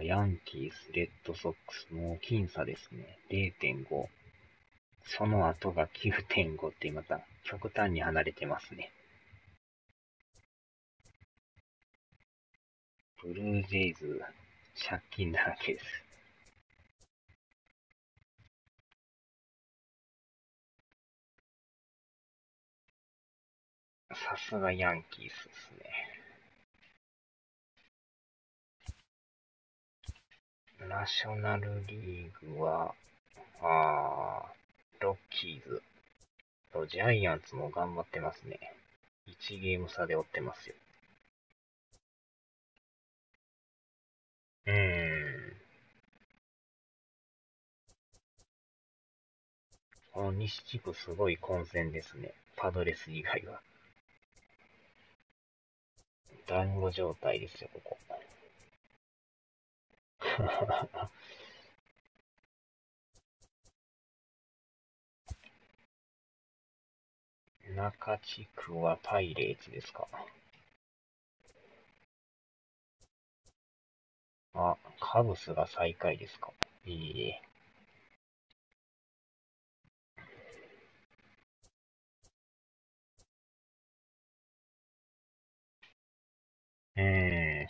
ヤンキース、レッドソックス、もう僅差ですね。0.5。その後が 9.5 ってまた極端に離れてますね。ブルージェイズ、借金だらけです。さすがヤンキースですね。ナショナルリーグは、ロッキーズとジャイアンツも頑張ってますね。1ゲーム差で追ってますよ。この西地区すごい混戦ですね。パドレス以外は。団子状態ですよ、ここ。中地区はパイレーツですか。カブスが最下位ですか。いいえ。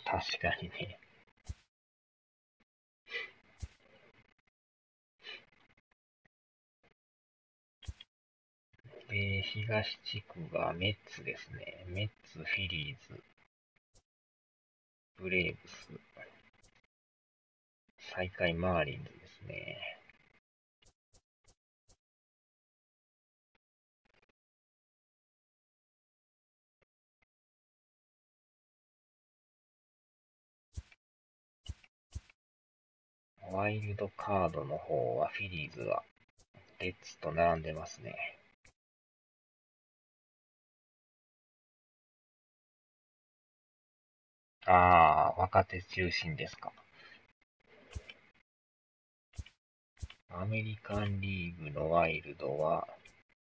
確かにね。東地区がメッツですね。メッツ、フィリーズ、ブレーブス、最下位マーリンズですね。ワイルドカードの方はフィリーズがレッツと並んでますね。ああ、若手中心ですか。アメリカンリーグのワイルドは、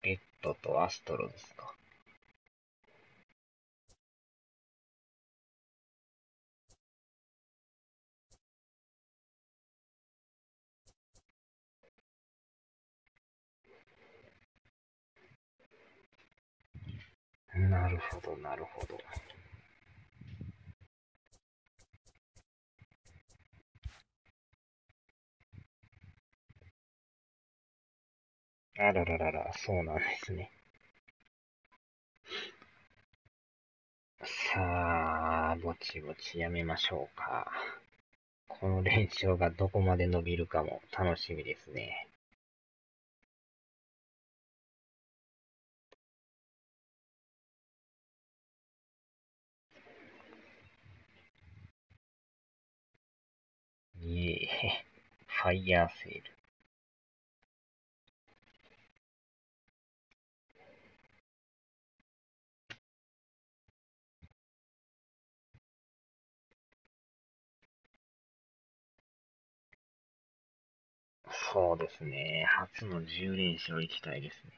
レッドとアストロですか。なるほど、なるほど。あらららら、そうなんですね。さあ、ぼちぼちやめましょうか。この連勝がどこまで伸びるかも楽しみですね。いえ、ファイヤーセール。そうですね。初の10連勝行きたいですね。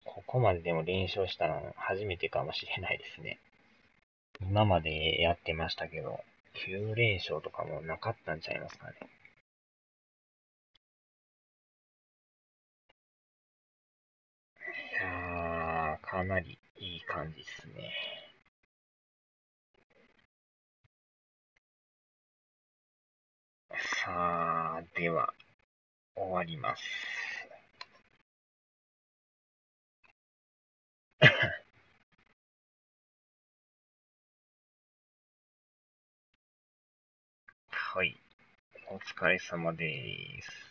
ここまででも連勝したの初めてかもしれないですね。今までやってましたけど、9連勝とかもなかったんちゃいますかね。いやー、かなりいい感じですね。さあ、では、終わります。はい。お疲れ様です。